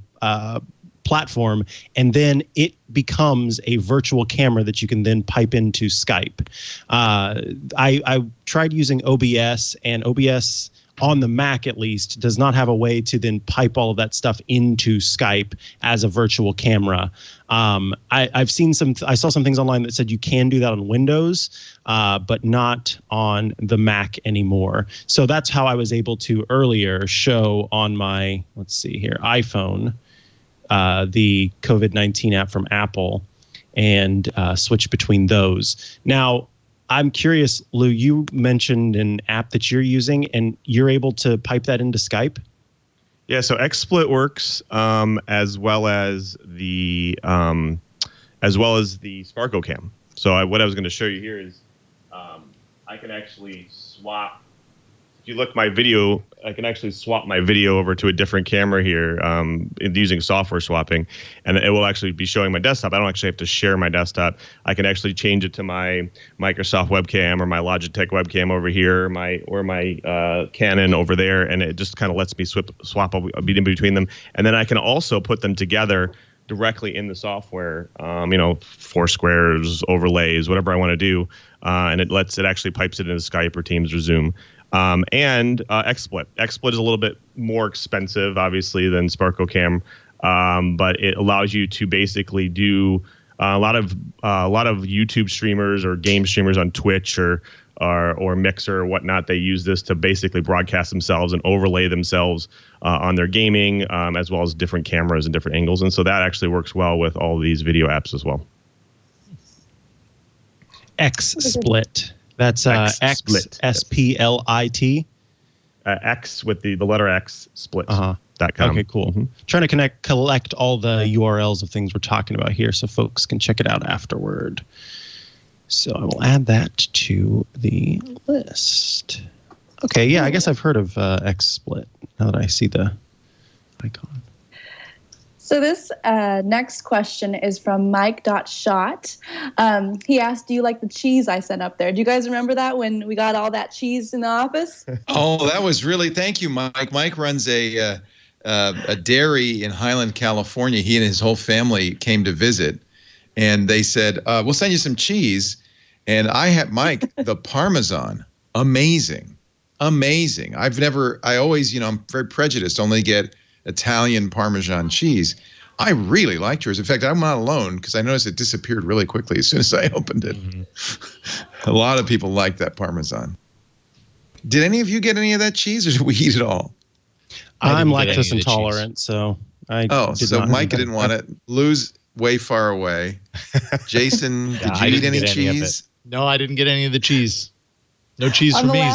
platform, and then it becomes a virtual camera that you can then pipe into Skype. I tried using OBS, and OBS on the Mac at least does not have a way to then pipe all of that stuff into Skype as a virtual camera. I saw some things online that said you can do that on Windows, but not on the Mac anymore. So that's how I was able to earlier show on my, let's see here, iPhone, the COVID-19 app from Apple, and switch between those. Now, I'm curious, Lou, you mentioned an app that you're using, and you're able to pipe that into Skype? Yeah, so XSplit works, as well as the Sparkle Cam. So what I was going to show you here is I can actually swap. If you look my video, I can actually swap my video over to a different camera here using software swapping, and it will actually be showing my desktop. I don't actually have to share my desktop. I can actually change it to my Microsoft webcam or my Logitech webcam over here, or my Canon over there, and it just kind of lets me swap in between them. And then I can also put them together directly in the software, four squares, overlays, whatever I want to do, and it actually pipes it into Skype or Teams or Zoom. And XSplit. XSplit is a little bit more expensive, obviously, than Sparkle Cam, but it allows you to basically do a lot of YouTube streamers or game streamers on Twitch or Mixer or whatnot. They use this to basically broadcast themselves and overlay themselves on their gaming, as well as different cameras and different angles. And so that actually works well with all these video apps as well. XSplit. That's X SPLIT. X with the letter X split. .com. Okay, cool. Mm-hmm. Trying to collect all the URLs of things we're talking about here so folks can check it out afterward. So I will add that to the list. Okay, yeah, I guess I've heard of XSplit now that I see the icon. So this next question is from Mike.shot. He asked, do you like the cheese I sent up there? Do you guys remember that when we got all that cheese in the office? Oh, that was really, thank you, Mike. Mike runs a dairy in Highland, California. He and his whole family came to visit, and they said, we'll send you some cheese. And I had, Mike, the Parmesan, amazing. I always, I'm very prejudiced, only get Italian Parmesan cheese. I really liked yours. In fact, I'm not alone because I noticed it disappeared really quickly as soon as I opened it. Mm-hmm. A lot of people like that Parmesan. Did any of you get any of that cheese, or did we eat it all? I'm lactose intolerant, so so Micah didn't want it. Lou's way far away. Jason, did you eat any cheese? No, I didn't get any of the cheese. No cheese for me.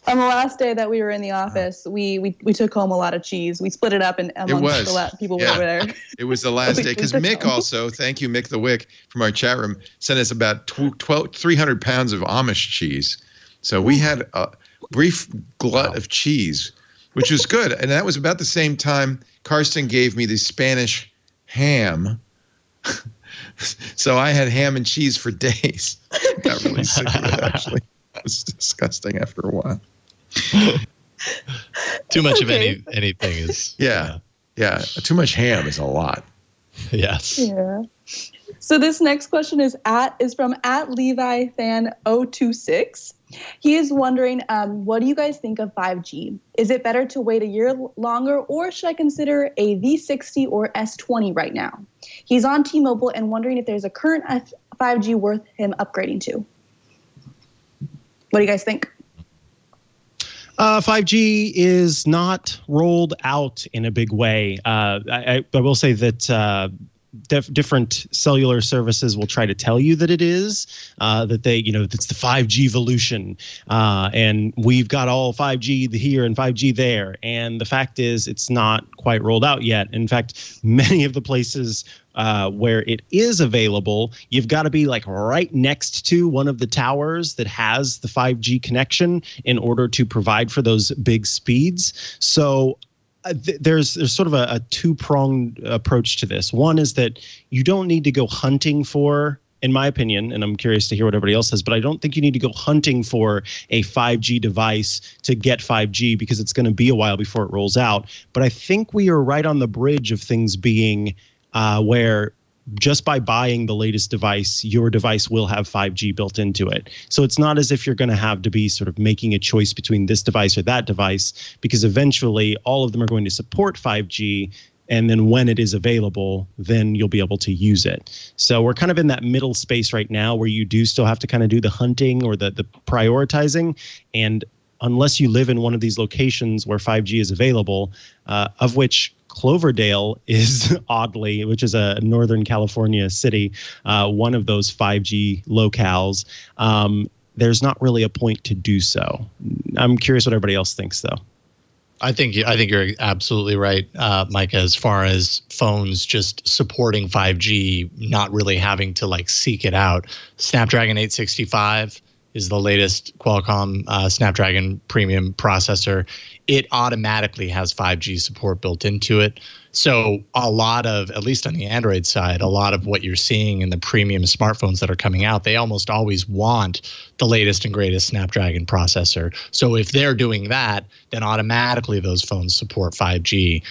On the last day that we were in the office, we took home a lot of cheese. We split it up amongst the people who were over there. It was the last day because Mick also, thank you, Mick the Wick from our chat room, sent us about 300 pounds of Amish cheese. So we had a brief glut of cheese, which was good. And that was about the same time Karsten gave me the Spanish ham. So I had ham and cheese for days. Got really sick of it, actually. It was disgusting after a while. Too much of anything is yeah. Too much ham is a lot. Yes. Yeah. So this next question is from @LeviFan026. He is wondering, what do you guys think of 5G? Is it better to wait a year longer, or should I consider a V60 or S20 right now? He's on T-Mobile and wondering if there's a current 5G worth him upgrading to. What do you guys think? 5G is not rolled out in a big way. I will say that different cellular services will try to tell you that it is, that it's the 5G evolution, and we've got all 5G here and 5G there. And the fact is, it's not quite rolled out yet. In fact, many of the places where it is available, you've got to be like right next to one of the towers that has the 5G connection in order to provide for those big speeds. So there's sort of a two-pronged approach to this. One is that you don't need to go hunting for in my opinion, and I'm curious to hear what everybody else says, but I don't think you need to go hunting for a 5G device to get 5G because it's going to be a while before it rolls out. But I think we are right on the bridge of things being where just by buying the latest device, your device will have 5G built into it. So it's not as if you're going to have to be sort of making a choice between this device or that device, because eventually all of them are going to support 5G. And then when it is available, then you'll be able to use it. So we're kind of in that middle space right now where you do still have to kind of do the hunting or the prioritizing. And unless you live in one of these locations where 5G is available, of which Cloverdale is oddly, which is a Northern California city, one of those 5G locales, there's not really a point to do so. I'm curious what everybody else thinks, though. I think you're absolutely right, Mikah, as far as phones just supporting 5G, not really having to like seek it out. Snapdragon 865 is the latest Qualcomm Snapdragon premium processor. It automatically has 5G support built into it. So a lot of, at least on the Android side, a lot of what you're seeing in the premium smartphones that are coming out, they almost always want the latest and greatest Snapdragon processor. So if they're doing that, then automatically those phones support 5G.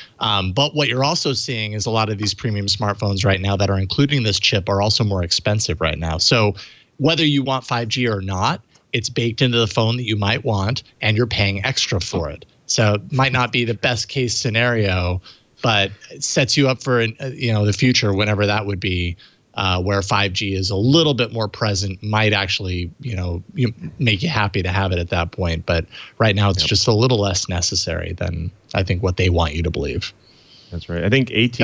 But what you're also seeing is a lot of these premium smartphones right now that are including this chip are also more expensive right now. So whether you want 5G or not, it's baked into the phone that you might want, and you're paying extra for it. So it might not be the best case scenario, but it sets you up for the future, whenever that would be, where 5G is a little bit more present, might actually make you happy to have it at that point. But right now, it's just a little less necessary than I think what they want you to believe. That's right. I think AT&T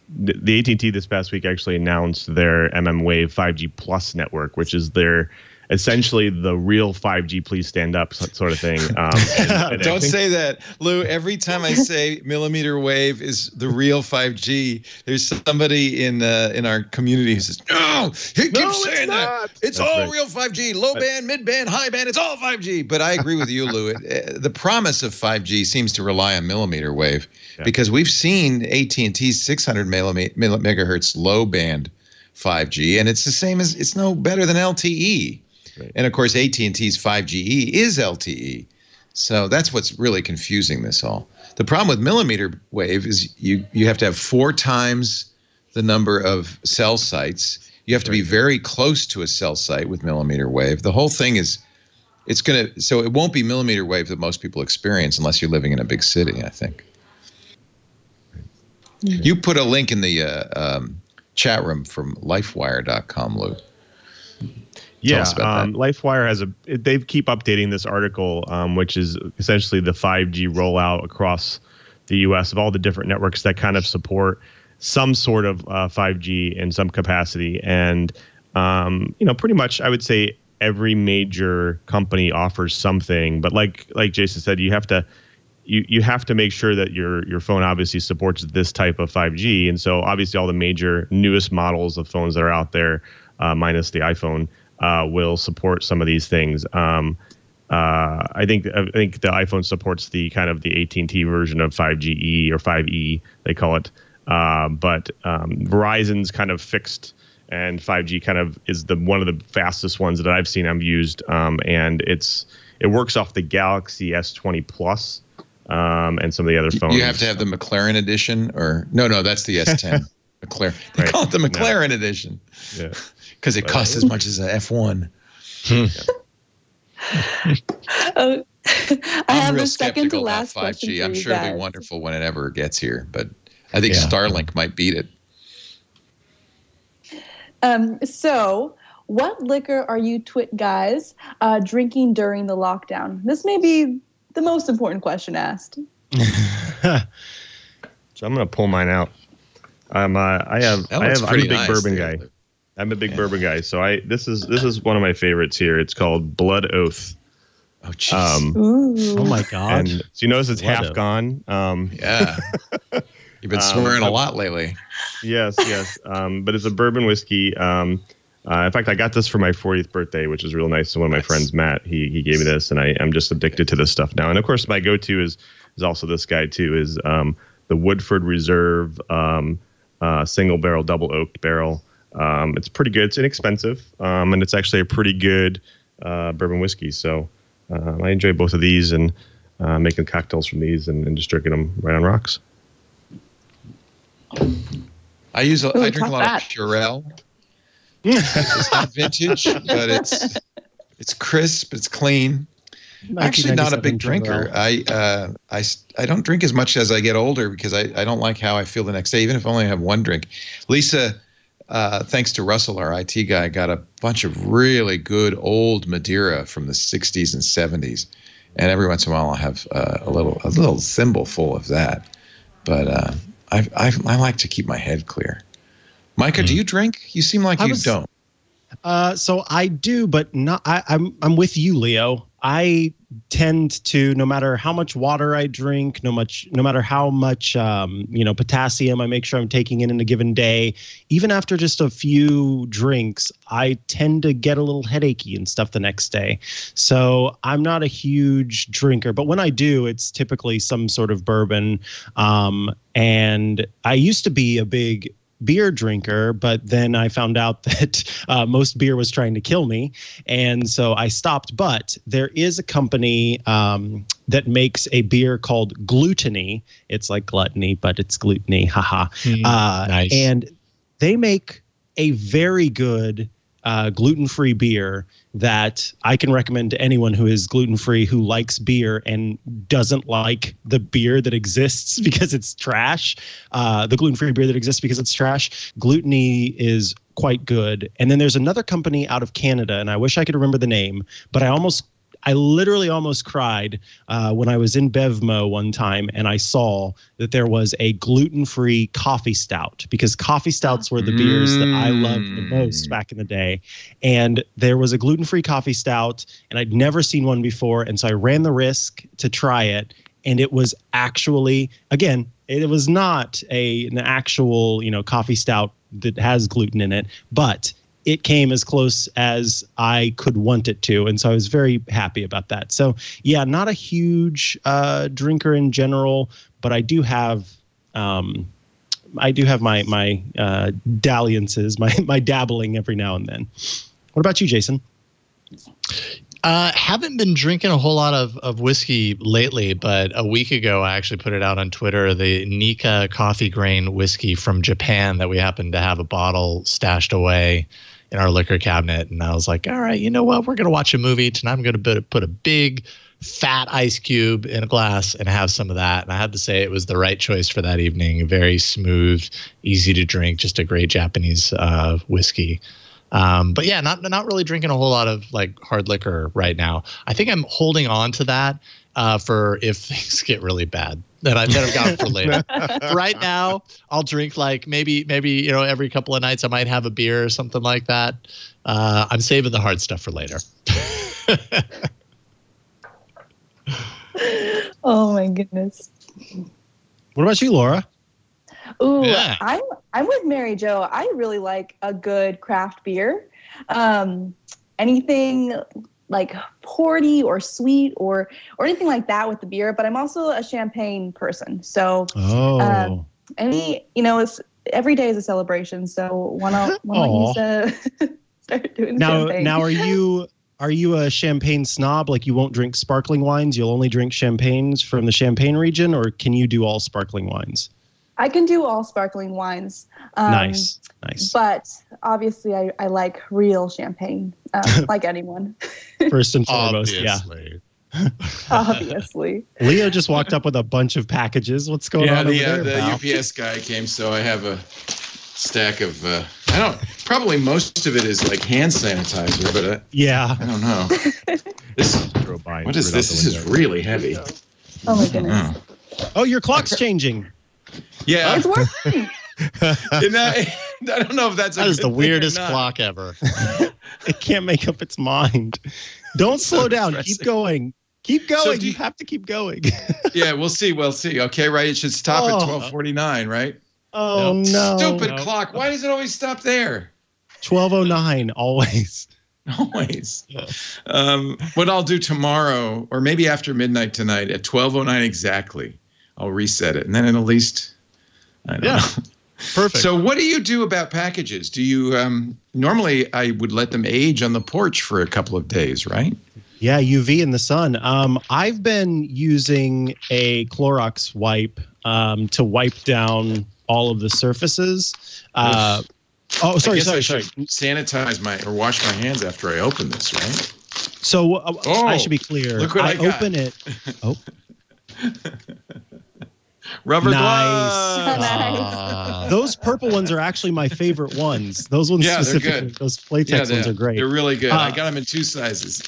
the AT&T this past week actually announced their mmWave 5G Plus network, which is their essentially the real 5G please stand up sort of thing. And Don't say that, Lou. Every time I say millimeter wave is the real 5G, there's somebody in our community who says, no, he keeps saying that. It's all right. Real 5G, low band, mid band, high band, it's all 5G. But I agree with you, Lou. The promise of 5G seems to rely on millimeter wave because we've seen AT&T's 600 megahertz low band 5G, and it's the same as, it's no better than LTE. Right. And of course, AT&T's 5GE is LTE. So that's what's really confusing this all. The problem with millimeter wave is you have to have 4 times the number of cell sites. You have to be very close to a cell site with millimeter wave. The whole thing is, so it won't be millimeter wave that most people experience unless you're living in a big city, I think. Mm-hmm. You put a link in the chat room from lifewire.com, Lou. Yeah, LifeWire they keep updating this article, which is essentially the 5G rollout across the U.S. of all the different networks that kind of support some sort of 5G in some capacity. And, pretty much I would say every major company offers something. But like Jason said, you have to make sure that your phone obviously supports this type of 5G. And so obviously all the major newest models of phones that are out there, minus the iPhone, will support some of these things. I think the iPhone supports the kind of the AT&T version of 5GE or 5E, they call it. But Verizon's kind of fixed, and 5G kind of is one of the fastest ones that I've seen. I've used, and it works off the Galaxy S20 Plus and some of the other phones. You have to have the McLaren edition, or no, that's the S10. McLaren. They call it the McLaren edition. Yeah. Because it costs as much as an F1. I have a second to last 5G. question. I'm sure it'll be wonderful whenever it gets here, but I think Starlink might beat it. So, what liquor are you TWiT guys drinking during the lockdown? This may be the most important question asked. So I'm going to pull mine out. I'm a big bourbon guy. I'm a big bourbon guy, so this is one of my favorites here. It's called Blood Oath. Oh, jeez. Oh my God! And so you notice it's half gone. Yeah, you've been swearing a lot lately. Yes. But it's a bourbon whiskey. In fact, I got this for my 40th birthday, which is real nice. So one of my friends, Matt, he gave me this, and I'm just addicted to this stuff now. And of course, my go-to is also this guy too. Is the Woodford Reserve single barrel, double oaked barrel. It's pretty good. It's inexpensive, and it's actually a pretty good bourbon whiskey. So I enjoy both of these and making cocktails from these and just drinking them right on rocks. I drink a lot of Purell. It's not vintage, but it's crisp. It's clean. I'm actually not a big drinker. I don't drink as much as I get older because I don't like how I feel the next day, even if I only have one drink. Lisa, thanks to Russell, our IT guy, got a bunch of really good old Madeira from the 60s and 70s, and every once in a while I'll have a little thimble full of that. But I like to keep my head clear. Micah, do you drink? You seem like you don't. So I do, but not. I'm with you, Leo. I tend to, no matter how much water I drink, no matter how much potassium I make sure I'm taking in a given day, even after just a few drinks, I tend to get a little headachy and stuff the next day. So I'm not a huge drinker, but when I do, it's typically some sort of bourbon. And I used to be a big beer drinker, but then I found out that most beer was trying to kill me, and so I stopped. But there is a company that makes a beer called Gluttony. It's like gluttony, but it's gluttony. Haha. Nice. And they make a very good gluten-free beer that I can recommend to anyone who is gluten-free, who likes beer and doesn't like the beer that exists because it's trash. The gluten-free beer that exists because it's trash. Gluttony is quite good. And then there's another company out of Canada, and I wish I could remember the name, but I literally almost cried when I was in Bevmo one time and I saw that there was a gluten-free coffee stout, because coffee stouts were the beers that I loved the most back in the day. And there was a gluten-free coffee stout, and I'd never seen one before. And so I ran the risk to try it. And it was actually, again, it was not an actual, coffee stout that has gluten in it, but it came as close as I could want it to. And so I was very happy about that. So yeah, not a huge drinker in general, but I do have my dalliances, my dabbling every now and then. What about you, Jason? Haven't been drinking a whole lot of whiskey lately, but a week ago I actually put it out on Twitter, the Nikka coffee grain whiskey from Japan that we happened to have a bottle stashed away in our liquor cabinet. And I was like, all right, you know what? We're going to watch a movie tonight. I'm going to put a big fat ice cube in a glass and have some of that. And I have to say it was the right choice for that evening. Very smooth, easy to drink, just a great Japanese whiskey. But yeah, not really drinking a whole lot of like hard liquor right now. I think I'm holding on to that for if things get really bad. That I've got for later. Right now, I'll drink like maybe every couple of nights I might have a beer or something like that. I'm saving the hard stuff for later. Oh my goodness. What about you, Laura? Ooh, Yeah. I'm with Mary Jo. I really like a good craft beer. Anything like porty or sweet or anything like that with the beer, but I'm also a champagne person. So it's every day is a celebration. So why not start doing champagne? Now are you a champagne snob? Like you won't drink sparkling wines, you'll only drink champagnes from the Champagne region, or can you do all sparkling wines? I can do all sparkling wines. Nice. But obviously, I like real champagne, like anyone. First and foremost, Obviously. yeah. Obviously. Leo just walked up with a bunch of packages. What's going on over there? The pal? UPS guy came, so I have a stack of. Probably most of it is like hand sanitizer, but I don't know. What is this? This is really heavy. Oh my goodness. Oh, your clock's changing. Yeah. It's working. I don't know if that's That is the weirdest clock ever. It can't make up its mind. Don't slow down. Keep going. Keep going. So you have to keep going. Yeah, we'll see. Okay, right. It should stop at 12:49, right? Oh, no. Stupid clock. Why does it always stop there? 12:09, always. Always. What I'll do tomorrow, or maybe after midnight tonight, at 12:09 exactly, I'll reset it, and then at least, I don't know. Perfect. So what do you do about packages? Do you normally I would let them age on the porch for a couple of days, right? Yeah, UV in the sun. I've been using a Clorox wipe to wipe down all of the surfaces. Sorry. I should sanitize or wash my hands after I open this, right? So I should be clear. Look what I got. open it. Oh. Rubber Nice. gloves. Those purple ones are actually my favorite ones. Those ones specifically. They're good. Those Playtex ones are great. They're really good. I got them in 2 sizes.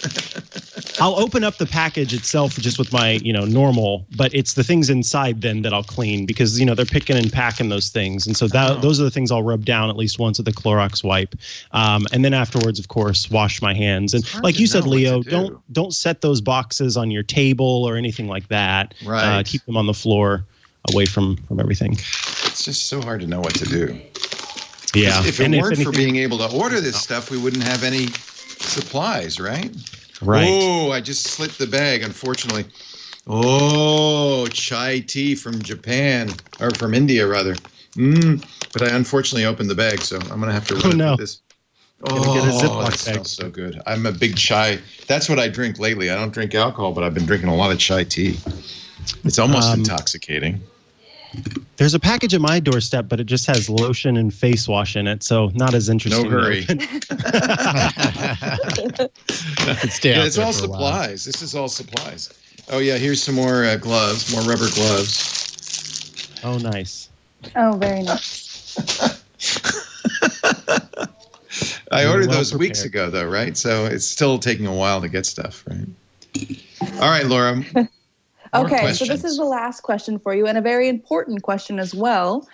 I'll open up the package itself just with my, normal, but it's the things inside then that I'll clean because, they're picking and packing those things. And so those are the things I'll rub down at least once with the Clorox wipe. And then afterwards, of course, wash my hands. And like you said, Leo, don't set those boxes on your table or anything like that. Right. Keep them on the floor away from everything. It's just so hard to know what to do. Yeah. If it weren't for being able to order this stuff, we wouldn't have any supplies, right? Right. Oh, I just slipped the bag, unfortunately. Oh, chai tea from Japan, or from India, rather. But I unfortunately opened the bag, so I'm going to have to run with this. Oh, get a Ziploc that bag. smells so good. I'm a big chai. That's what I drink lately. I don't drink alcohol, but I've been drinking a lot of chai tea. It's almost intoxicating. There's a package at my doorstep, but it just has lotion and face wash in it, so not as interesting. No hurry. It's all supplies. This is all supplies. Oh, yeah, here's some more gloves, more rubber gloves. Oh, nice. Oh, very nice. I ordered those weeks ago, though, right? So it's still taking a while to get stuff, right? All right, Laura. Okay, so this is the last question for you, and a very important question as well.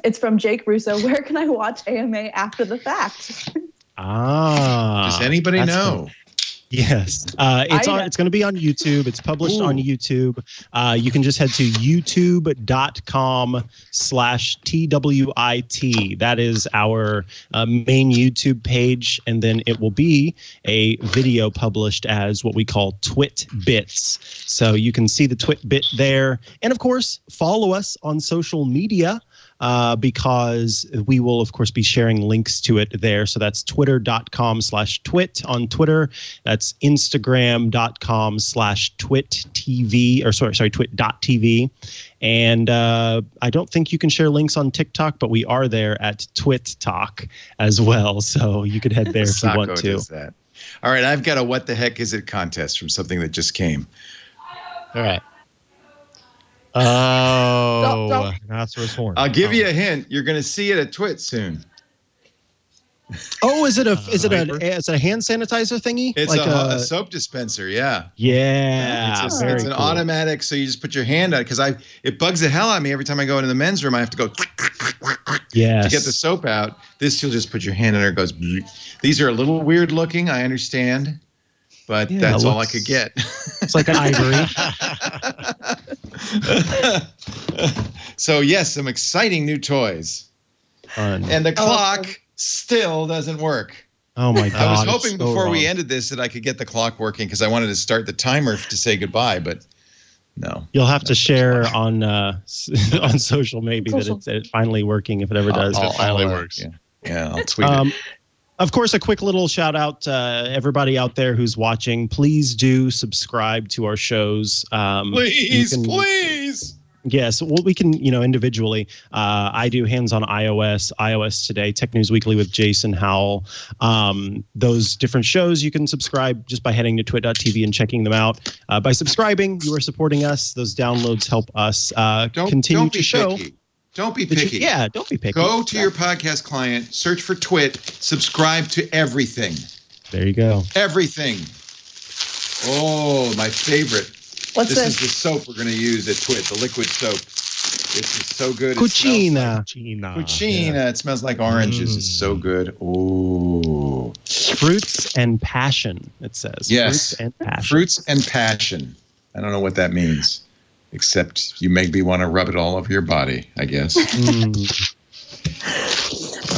It's from Jake Russo. Where can I watch AMA after the fact? Does anybody know? Cool. Yes. It's going to be on YouTube. It's published on YouTube. You can just head to youtube.com/TWiT. That is our main YouTube page. And then it will be a video published as what we call TWiT bits. So you can see the TWiT bit there. And of course, follow us on social media. Because we will, of course, be sharing links to it there. So that's twitter.com/twit on Twitter. That's instagram.com/twittv, or sorry, twit.tv. And I don't think you can share links on TikTok, but we are there at Twit Talk as well. So you could head there if you want to. Does that. All right, I've got a What the Heck Is It contest from something that just came. All right. Oh, rhinoceros horn. I'll give you a hint. You're going to see it at TWiT soon. Oh, is it a hand sanitizer thingy? It's like a soap dispenser, yeah. Yeah. It's an automatic, so you just put your hand on it, because it bugs the hell out of me every time I go into the men's room. I have to go to get the soap out. This, you'll just put your hand in there, it goes. These are a little weird looking, I understand, but that's all I could get. It's like an ivory. So yes, some exciting new toys. Fun. And the clock still doesn't work. Oh my God. I was hoping before we ended this that I could get the clock working, because I wanted to start the timer to say goodbye, but no. You'll have to share on social maybe that it's finally working, if it ever does. It finally works. Yeah, I'll tweet it. Of course, a quick little shout out to everybody out there who's watching. Please do subscribe to our shows. Please. Yes, well, we can, individually. I do Hands on iOS Today, Tech News Weekly with Jason Howell. Those different shows, you can subscribe just by heading to twit.tv and checking them out. By subscribing, you are supporting us. Those downloads help us continue to show. Picky. Don't be picky. Don't be picky. Go to your podcast client, search for TWiT, subscribe to everything. There you go. Everything. Oh, my favorite. What's this? This is the soap we're going to use at TWiT, the liquid soap. This is so good. Cucina. Cucina. It smells like oranges. It's so good. Ooh. Fruits and passion, it says. Yes. Fruits and passion. Fruits and passion. I don't know what that means, except you make me want to rub it all over your body, I guess.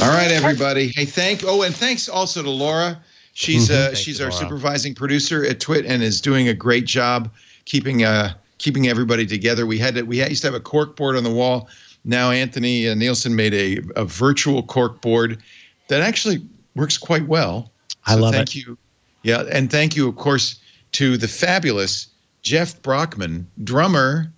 All right, everybody. Hey, thanks also to Laura. She's our supervising producer at TWiT and is doing a great job keeping everybody together. We used to have a cork board on the wall, now Anthony Nielsen made a virtual cork board that actually works quite well. I love thank it. you. Yeah, and thank you, of course, to the fabulous Jeff Brockman, drummer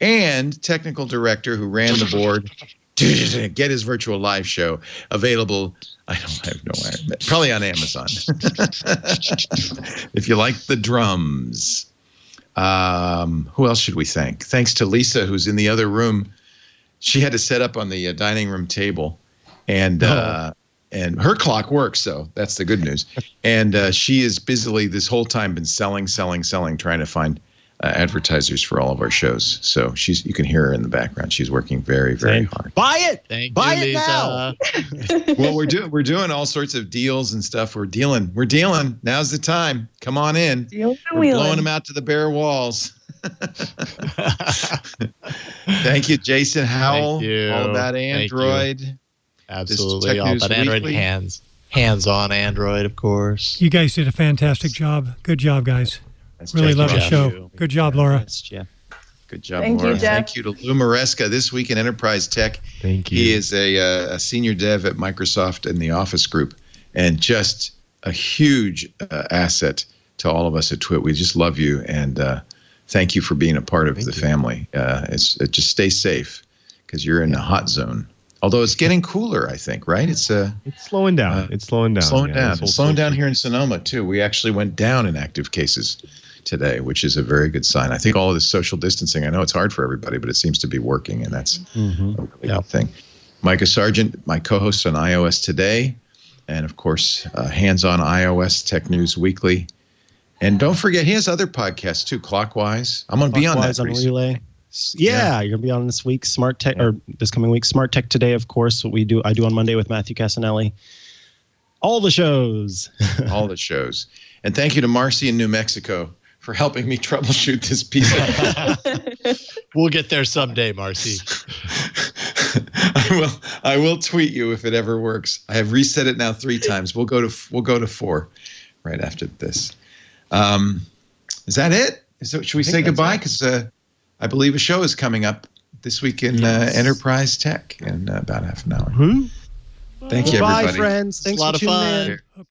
and technical director who ran the board to get his virtual live show available. I have no idea. Probably on Amazon. If you like the drums. Who else should we thank? Thanks to Lisa, who's in the other room. She had to set up on the dining room table, and her clock works, so that's the good news. And she is busily this whole time been selling, trying to find advertisers for all of our shows. So you can hear her in the background. She's working very, very hard. Buy it. Buy it now. Well, we're doing all sorts of deals and stuff. We're dealing. Now's the time. Come on in. We're blowing them out to the bare walls. Thank you, Jason Howell. Thank you. All about Android. Absolutely. All about Android. Hands-on Android, of course. You guys did a fantastic job. Good job, guys. Really love the show. Good job, Laura. That's Jeff. Good job, Thank Laura. you, Jeff. Thank you to Lou Maresca this week in Enterprise Tech. Thank you. He is a senior dev at Microsoft in the Office Group, and just a huge asset to all of us at TWiT. We just love you, and thank you for being a part of the family. Just stay safe, because you're in a hot zone. Although it's getting cooler, I think, right? It's slowing down. It's slowing down. It's slowing down here in Sonoma too. We actually went down in active cases today, which is a very good sign. I think all of this social distancing, I know it's hard for everybody, but it seems to be working, and that's a really good thing. Mikah Sargent, my co-host on iOS Today, and of course, hands-on iOS Tech News Weekly. And don't forget, he has other podcasts too, Clockwise. I'm going to be on that on Relay. Yeah, you're gonna be on this week, Smart Tech, or this coming week, Smart Tech Today, of course. What I do on Monday with Matthew Casanelli. All the shows. All the shows. And thank you to Marcy in New Mexico for helping me troubleshoot this piece of We'll get there someday, Marcy. I will tweet you if it ever works. I have reset it now 3 times. We'll go to 4 right after this. Is that it? Should we say goodbye? Because I believe a show is coming up this week in Enterprise Tech in about half an hour. Thank you, everybody. Bye, friends. Thanks a lot for of tuning fun. in.